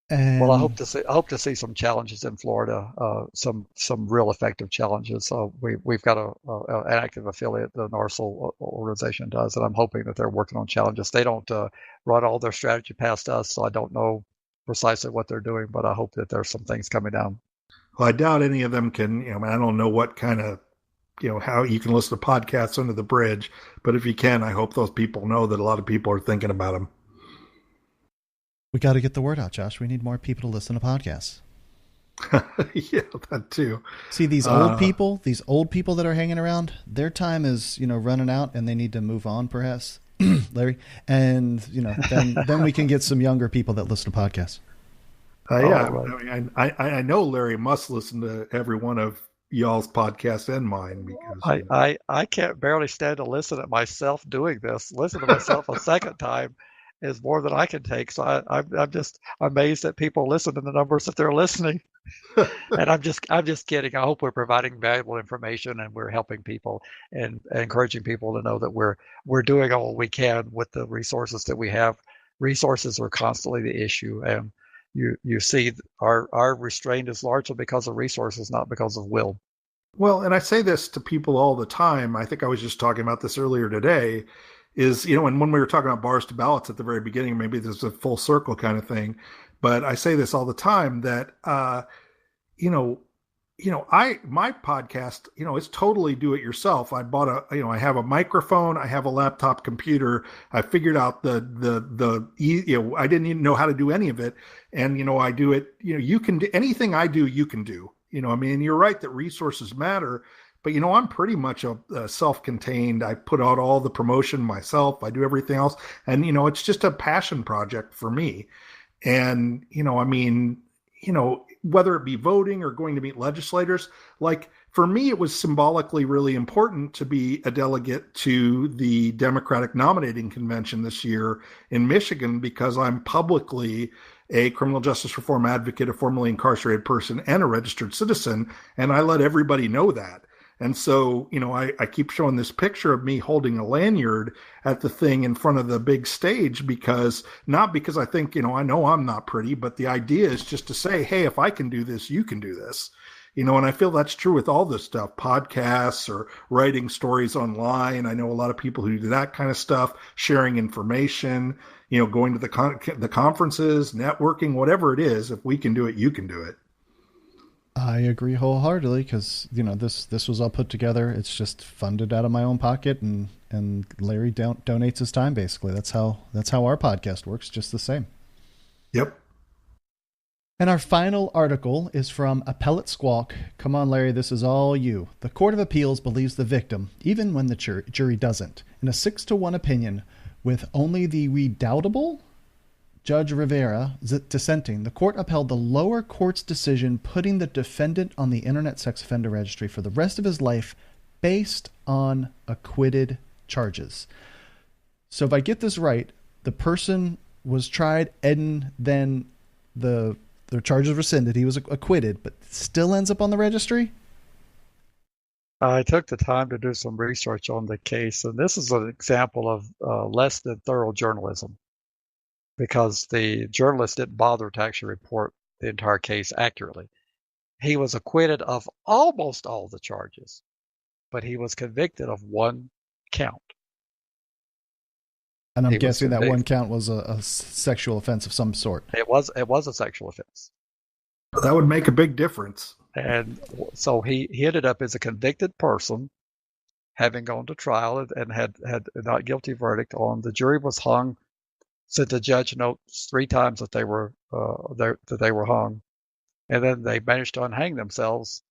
Speaker 2: Well, I hope to see some challenges in Florida, some real effective challenges. We've got an active affiliate, the NARSL organization does, and I'm hoping that they're working on challenges. They don't run all their strategy past us, so I don't know precisely what they're doing, but I hope that there's some things coming down.
Speaker 3: Well, I doubt any of them can. I don't know what kind of, how you can listen to podcasts under the bridge, but if you can, I hope those people know that a lot of people are thinking about them.
Speaker 1: We got to get the word out, Josh. We need more people to listen to podcasts.
Speaker 3: Yeah, that too.
Speaker 1: See, these old people that are hanging around, their time is, running out and they need to move on, perhaps, Larry. And, then we can get some younger people that listen to podcasts.
Speaker 3: Yeah. Right. I know Larry must listen to every one of y'all's podcasts and mine, because
Speaker 2: I can't barely stand to listen to myself doing this. Listen to myself a second time is more than I can take. So I'm just amazed that people listen to the numbers that they're listening. And I'm just kidding. I hope we're providing valuable information and we're helping people and encouraging people to know that we're doing all we can with the resources that we have. Resources are constantly the issue, and you see our restraint is largely because of resources, not because of will.
Speaker 3: Well, and I say this to people all the time. I think I was just talking about this earlier today. Is, and when we were talking about bars to ballots at the very beginning, maybe there's a full circle kind of thing. But I say this all the time that, my podcast, it's totally do it yourself. I bought I have a microphone, I have a laptop computer. I figured out I didn't even know how to do any of it. And, I do it, you can do anything I do, you can do, and you're right that resources matter. But, I'm pretty much a self-contained. I put out all the promotion myself. I do everything else. And, it's just a passion project for me. And, whether it be voting or going to meet legislators, like for me, it was symbolically really important to be a delegate to the Democratic nominating convention this year in Michigan, because I'm publicly a criminal justice reform advocate, a formerly incarcerated person, and a registered citizen. And I let everybody know that. And so, I keep showing this picture of me holding a lanyard at the thing in front of the big stage, not because I think, I know I'm not pretty, but the idea is just to say, hey, if I can do this, you can do this. And I feel that's true with all this stuff, podcasts or writing stories online. I know a lot of people who do that kind of stuff, sharing information, going to the conferences, networking, whatever it is. If we can do it, you can do it.
Speaker 1: I agree wholeheartedly, because this was all put together. It's just funded out of my own pocket, and Larry donates his time. Basically, that's how our podcast works. Just the same.
Speaker 3: Yep.
Speaker 1: And our final article is from Appellate Squawk. Come on, Larry, this is all you. The Court of Appeals believes the victim, even when the jury doesn't. In a 6-1 opinion, with only the redoubtable Judge Rivera dissenting, the court upheld the lower court's decision putting the defendant on the Internet Sex Offender Registry for the rest of his life based on acquitted charges. So if I get this right, the person was tried and then the charges rescinded. He was acquitted, but still ends up on the registry?
Speaker 2: I took the time to do some research on the case, and this is an example of less than thorough journalism, because the journalist didn't bother to actually report the entire case accurately. He was acquitted of almost all the charges, but he was convicted of one count.
Speaker 1: And I'm guessing that one count was a sexual offense of some sort.
Speaker 2: It was a sexual offense.
Speaker 3: That would make a big difference.
Speaker 2: And so he ended up as a convicted person, having gone to trial and had a not guilty verdict on. The jury was hung So the judge notes 3 times that they were hung, and then they managed to unhang themselves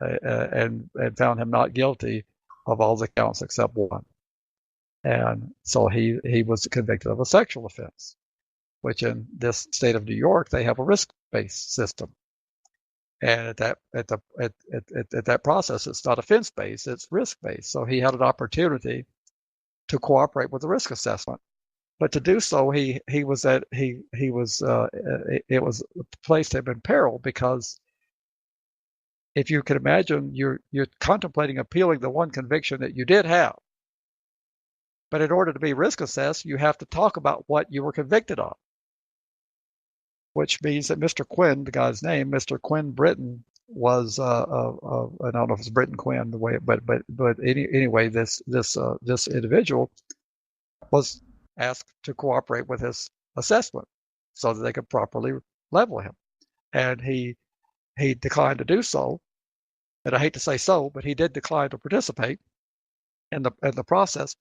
Speaker 2: and found him not guilty of all the counts except one. And so he was convicted of a sexual offense, which in this state of New York they have a risk-based system. And at that process, it's not offense-based; it's risk-based. So he had an opportunity to cooperate with the risk assessment, but to do so, it was placed him in peril, because if you can imagine, you're contemplating appealing the one conviction that you did have, but in order to be risk assessed, you have to talk about what you were convicted of. Which means that Mr. Quinn, the guy's name, Mr. Quinn Britton, was I don't know if it's Britton Quinn the way, but anyway, this individual was asked to cooperate with his assessment so that they could properly level him, and he declined to do so. And I hate to say so, but he did decline to participate in the process,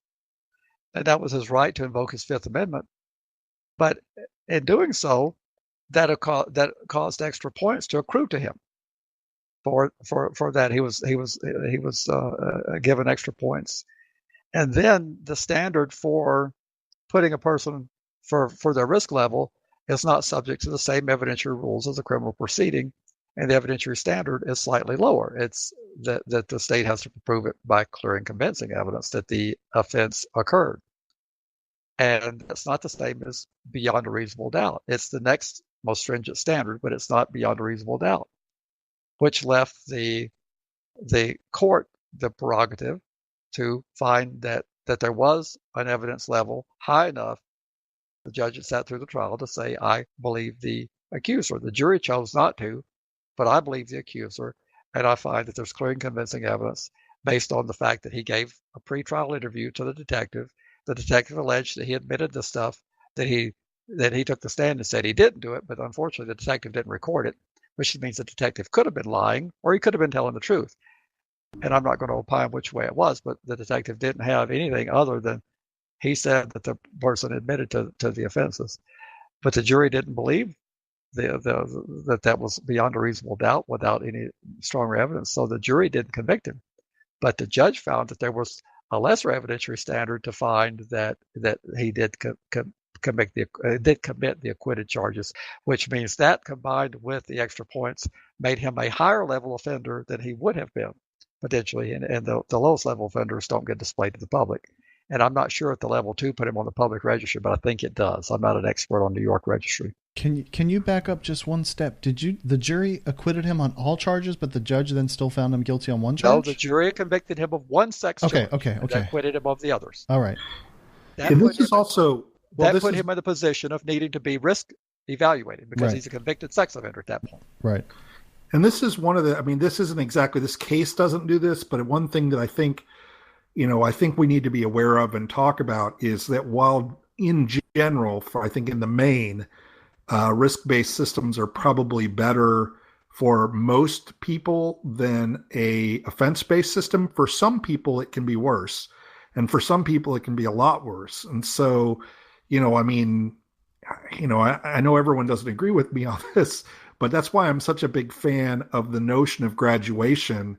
Speaker 2: and that was his right to invoke his Fifth Amendment. But in doing so, that caused extra points to accrue to him. For that, he was given extra points, and then the standard for putting a person for their risk level is not subject to the same evidentiary rules as a criminal proceeding, and the evidentiary standard is slightly lower. It's that the state has to prove it by clear and convincing evidence that the offense occurred, and that's not the same as beyond a reasonable doubt. It's the next most stringent standard, but it's not beyond a reasonable doubt, which left the court the prerogative to find that there was an evidence level high enough. The judge that sat through the trial to say, I believe the accuser. The jury chose not to, but I believe the accuser, and I find that there's clear and convincing evidence based on the fact that he gave a pretrial interview to the detective. The detective alleged that he admitted the stuff, that he took the stand and said he didn't do it, but unfortunately the detective didn't record it, which means the detective could have been lying or he could have been telling the truth. And I'm not going to opine which way it was, but the detective didn't have anything other than he said that the person admitted to the offenses. But the jury didn't believe that was beyond a reasonable doubt without any stronger evidence, so the jury didn't convict him. But the judge found that there was a lesser evidentiary standard to find that he did commit the acquitted charges, which means that combined with the extra points made him a higher level offender than he would have been potentially, and the lowest level offenders don't get displayed to the public. And I'm not sure if the level 2 put him on the public registry, but I think it does. I'm not an expert on New York registry.
Speaker 1: Can you back up just one step? The jury acquitted him on all charges, but the judge then still found him guilty on one charge?
Speaker 2: No, the jury convicted him of one sex charge.
Speaker 1: Okay.
Speaker 2: And acquitted him of the others.
Speaker 1: All right.
Speaker 2: That put him in the position of needing to be risk evaluated because he's a convicted sex offender at that point.
Speaker 1: Right.
Speaker 3: And this is one of the, this isn't exactly, this case doesn't do this, but one thing that I think we need to be aware of and talk about is that while in general, I think in the main, risk-based systems are probably better for most people than a offense-based system. For some people, it can be worse. And for some people, it can be a lot worse. And so, I know everyone doesn't agree with me on this, but that's why I'm such a big fan of the notion of graduation,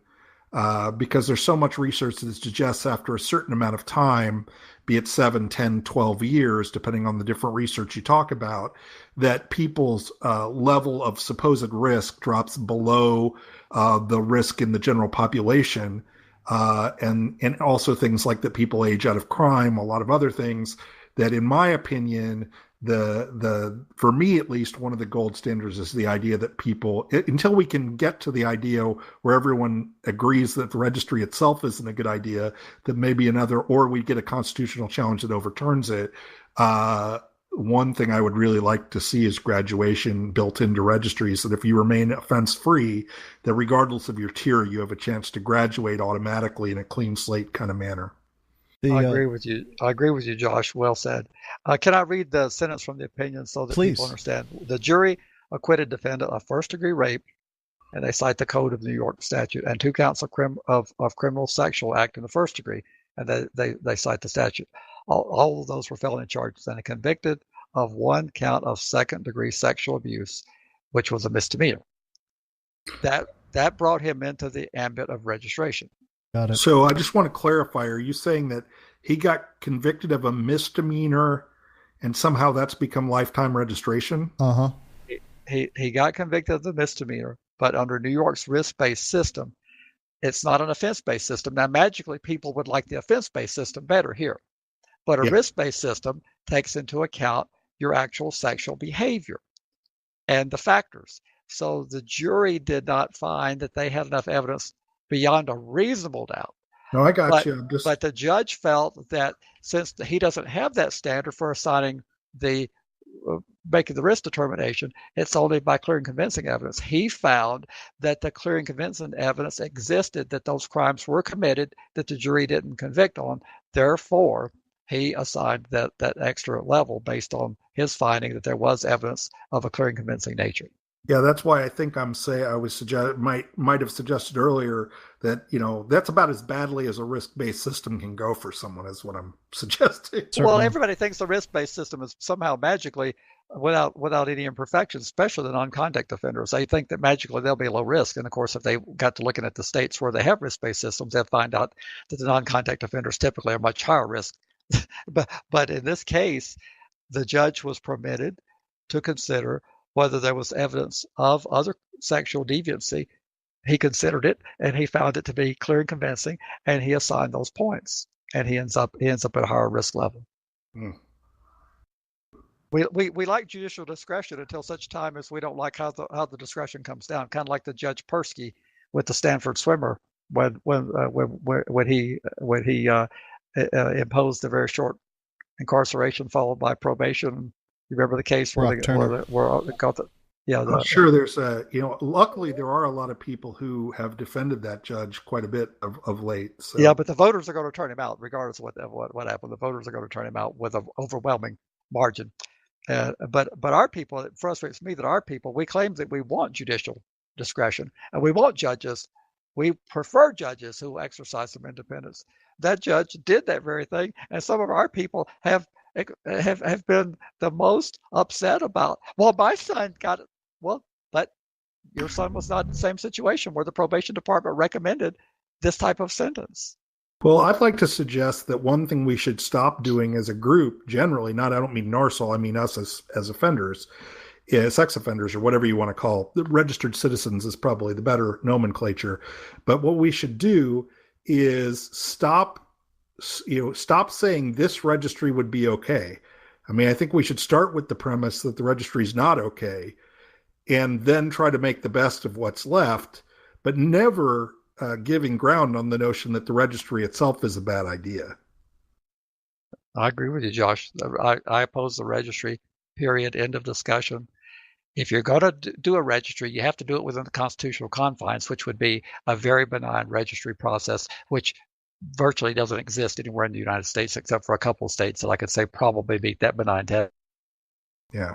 Speaker 3: because there's so much research that suggests after a certain amount of time, be it 7, 10, 12 years, depending on the different research you talk about, that people's level of supposed risk drops below the risk in the general population. And also things like that people age out of crime, a lot of other things that, in my opinion, for me at least, one of the gold standards is the idea that people, until we can get to the idea where everyone agrees that the registry itself isn't a good idea, that maybe another, or we get a constitutional challenge that overturns it. One thing I would really like to see is graduation built into registries, that if you remain offense free, that regardless of your tier, you have a chance to graduate automatically in a clean slate kind of manner.
Speaker 2: I agree with you. I agree with you, Josh. Well said. Can I read the sentence from the opinion so that people understand? The jury acquitted defendant of first-degree rape, and they cite the Code of New York statute, and 2 counts of criminal sexual act in the first degree, and they cite the statute. All of those were felony charges, and they convicted of one count of second-degree sexual abuse, which was a misdemeanor. That brought him into the ambit of registration.
Speaker 1: Got it.
Speaker 3: So I just want to clarify, are you saying that he got convicted of a misdemeanor and somehow that's become lifetime registration?
Speaker 1: Uh-huh.
Speaker 2: He got convicted of the misdemeanor, but under New York's risk-based system, it's not an offense-based system. Now, magically, people would like the offense-based system better here. But a risk-based system takes into account your actual sexual behavior and the factors. So the jury did not find that they had enough evidence beyond a reasonable doubt.
Speaker 3: No, I got you.
Speaker 2: But the judge felt that since he doesn't have that standard for assigning making the risk determination, it's only by clear and convincing evidence. He found that the clear and convincing evidence existed that those crimes were committed that the jury didn't convict on. Therefore, he assigned that extra level based on his finding that there was evidence of a clear and convincing nature.
Speaker 3: Yeah, that's why I think might have suggested earlier that, that's about as badly as a risk-based system can go for someone, is what I'm suggesting.
Speaker 1: Certainly.
Speaker 2: Well, everybody thinks the risk-based system is somehow magically without any imperfections, especially the non-contact offenders. They think that magically they'll be low risk. And of course, if they got to looking at the states where they have risk-based systems, they'll find out that the non-contact offenders typically are much higher risk. But in this case, the judge was permitted to consider whether there was evidence of other sexual deviancy. He considered it, and he found it to be clear and convincing, and he assigned those points, and he ends up at a higher risk level.
Speaker 3: Mm.
Speaker 2: We like judicial discretion until such time as we don't like how the discretion comes down. Kind of like the Judge Persky with the Stanford swimmer when he imposed a very short incarceration followed by probation. You remember the case where they got the
Speaker 3: I'm sure there's luckily there are a lot of people who have defended that judge quite a bit of late. So.
Speaker 2: Yeah, but the voters are going to turn him out regardless of what happened. The voters are going to turn him out with an overwhelming margin. But our people, it frustrates me that our people, we claim that we want judicial discretion and we want judges. We prefer judges who exercise some independence. That judge did that very thing, and some of our people have been the most upset about. Well, my son got it. Well, but your son was not in the same situation where the probation department recommended this type of sentence.
Speaker 3: Well, I'd like to suggest that one thing we should stop doing as a group, generally, I don't mean NARSOL, I mean us as offenders, sex offenders, or whatever you want to call it. Registered citizens is probably the better nomenclature. But what we should do is stop saying this registry would be okay. I mean, I think we should start with the premise that the registry is not okay, and then try to make the best of what's left, but never giving ground on the notion that the registry itself is a bad idea.
Speaker 2: I agree with you, Josh. I oppose the registry, period, end of discussion. If you're going to do a registry, you have to do it within the constitutional confines, which would be a very benign registry process, which virtually doesn't exist anywhere in the United States except for a couple of states that I could say probably meet that benign test.
Speaker 3: Yeah.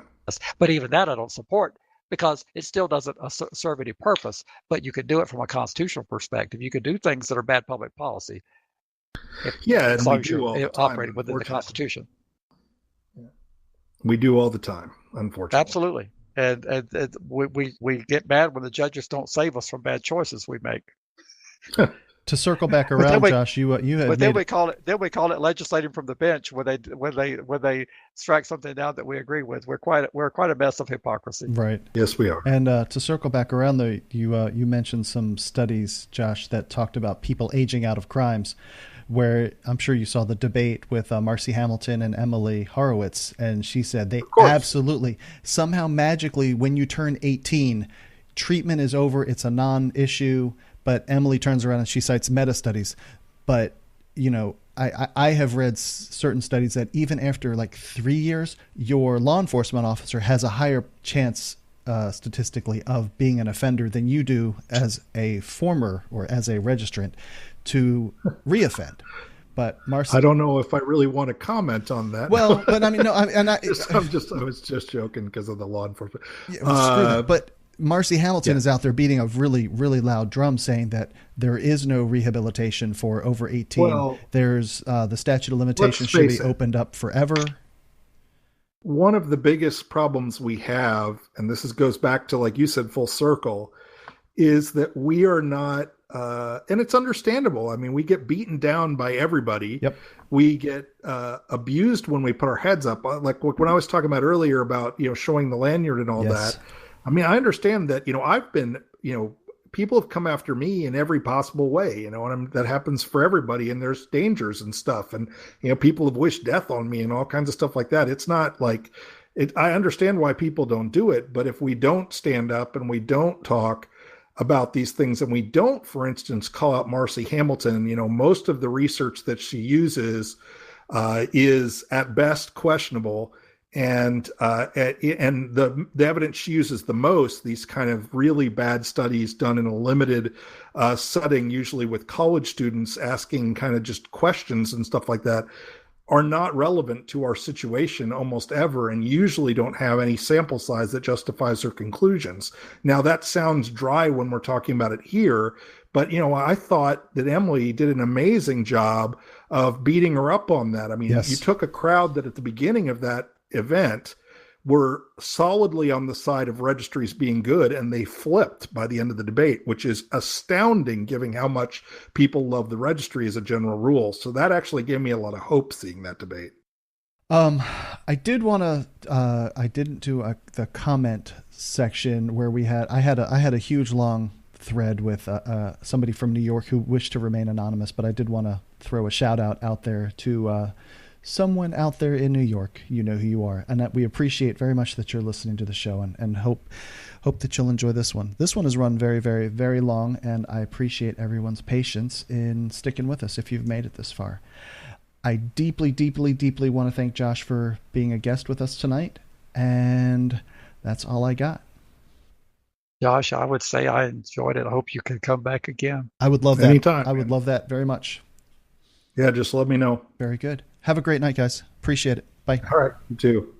Speaker 2: But even that I don't support, because it still doesn't serve any purpose. But you could do it from a constitutional perspective. You could do things that are bad public policy.
Speaker 3: As
Speaker 2: long
Speaker 3: we
Speaker 2: as
Speaker 3: do all the
Speaker 2: you're
Speaker 3: time,
Speaker 2: operating within the Constitution.
Speaker 3: We do all the time, unfortunately.
Speaker 2: Absolutely. And we get mad when the judges don't save us from bad choices we make.
Speaker 1: To circle back around, Josh, you had.
Speaker 2: But then we call it legislating from the bench when they strike something down that we agree with. We're quite a mess of hypocrisy.
Speaker 1: Right.
Speaker 3: Yes, we are.
Speaker 1: And to circle back around, though, you mentioned some studies, Josh, that talked about people aging out of crimes, where I'm sure you saw the debate with Marcy Hamilton and Emily Horowitz, and she said they absolutely somehow magically when you turn 18, treatment is over. It's a non-issue. But Emily turns around and she cites meta studies. But, I have read certain studies that even after like 3 years, your law enforcement officer has a higher chance statistically of being an offender than you do as a former or as a registrant to reoffend. But Marcy,
Speaker 3: I don't know if I really want to comment on that.
Speaker 1: Well, but I mean, no, I
Speaker 3: was just joking because of the law enforcement.
Speaker 1: Yeah, screw that. But Marcy Hamilton is out there beating a really, really loud drum saying that there is no rehabilitation for over 18. There's the statute of limitations should be opened up forever.
Speaker 3: One of the biggest problems we have, and goes back to, like you said, full circle, is that we are not, and it's understandable. I mean, we get beaten down by everybody.
Speaker 1: Yep.
Speaker 3: We get abused when we put our heads up. Like when I was talking about earlier about, showing the lanyard and all
Speaker 1: Yes.
Speaker 3: that. I mean, I understand that, I've been, people have come after me in every possible way, and that happens for everybody, and there's dangers and stuff. And, people have wished death on me and all kinds of stuff like that. It's not like I understand why people don't do it, but if we don't stand up and we don't talk about these things, and we don't, for instance, call out Marcy Hamilton, most of the research that she uses is at best questionable. And the evidence she uses the most, these kind of really bad studies done in a limited setting, usually with college students asking kind of just questions and stuff like that, are not relevant to our situation almost ever, and usually don't have any sample size that justifies her conclusions. Now, that sounds dry when we're talking about it here, but, I thought that Emily did an amazing job of beating her up on that. I mean,
Speaker 1: Yes.
Speaker 3: You took a crowd that at the beginning of that event were solidly on the side of registries being good, and they flipped by the end of the debate, which is astounding given how much people love the registry as a general rule. So that actually gave me a lot of hope seeing that debate.
Speaker 1: I did want to. I didn't do the comment section where I had a huge long thread with somebody from New York who wished to remain anonymous, but I did want to throw a shout out there to someone out there in New York. You know who you are, and that we appreciate very much that you're listening to the show, and hope that you'll enjoy this one. This one is run very, very, very long, and I appreciate everyone's patience in sticking with us if you've made it this far. I deeply, deeply, deeply want to thank Josh for being a guest with us tonight, and that's all I got.
Speaker 2: Josh, I would say I enjoyed it. I hope you can come back again.
Speaker 1: I would love that.
Speaker 3: Anytime,
Speaker 1: I would love that very much.
Speaker 3: Yeah, just let me know.
Speaker 1: Very good. Have a great night, guys. Appreciate it. Bye.
Speaker 3: All right, you too.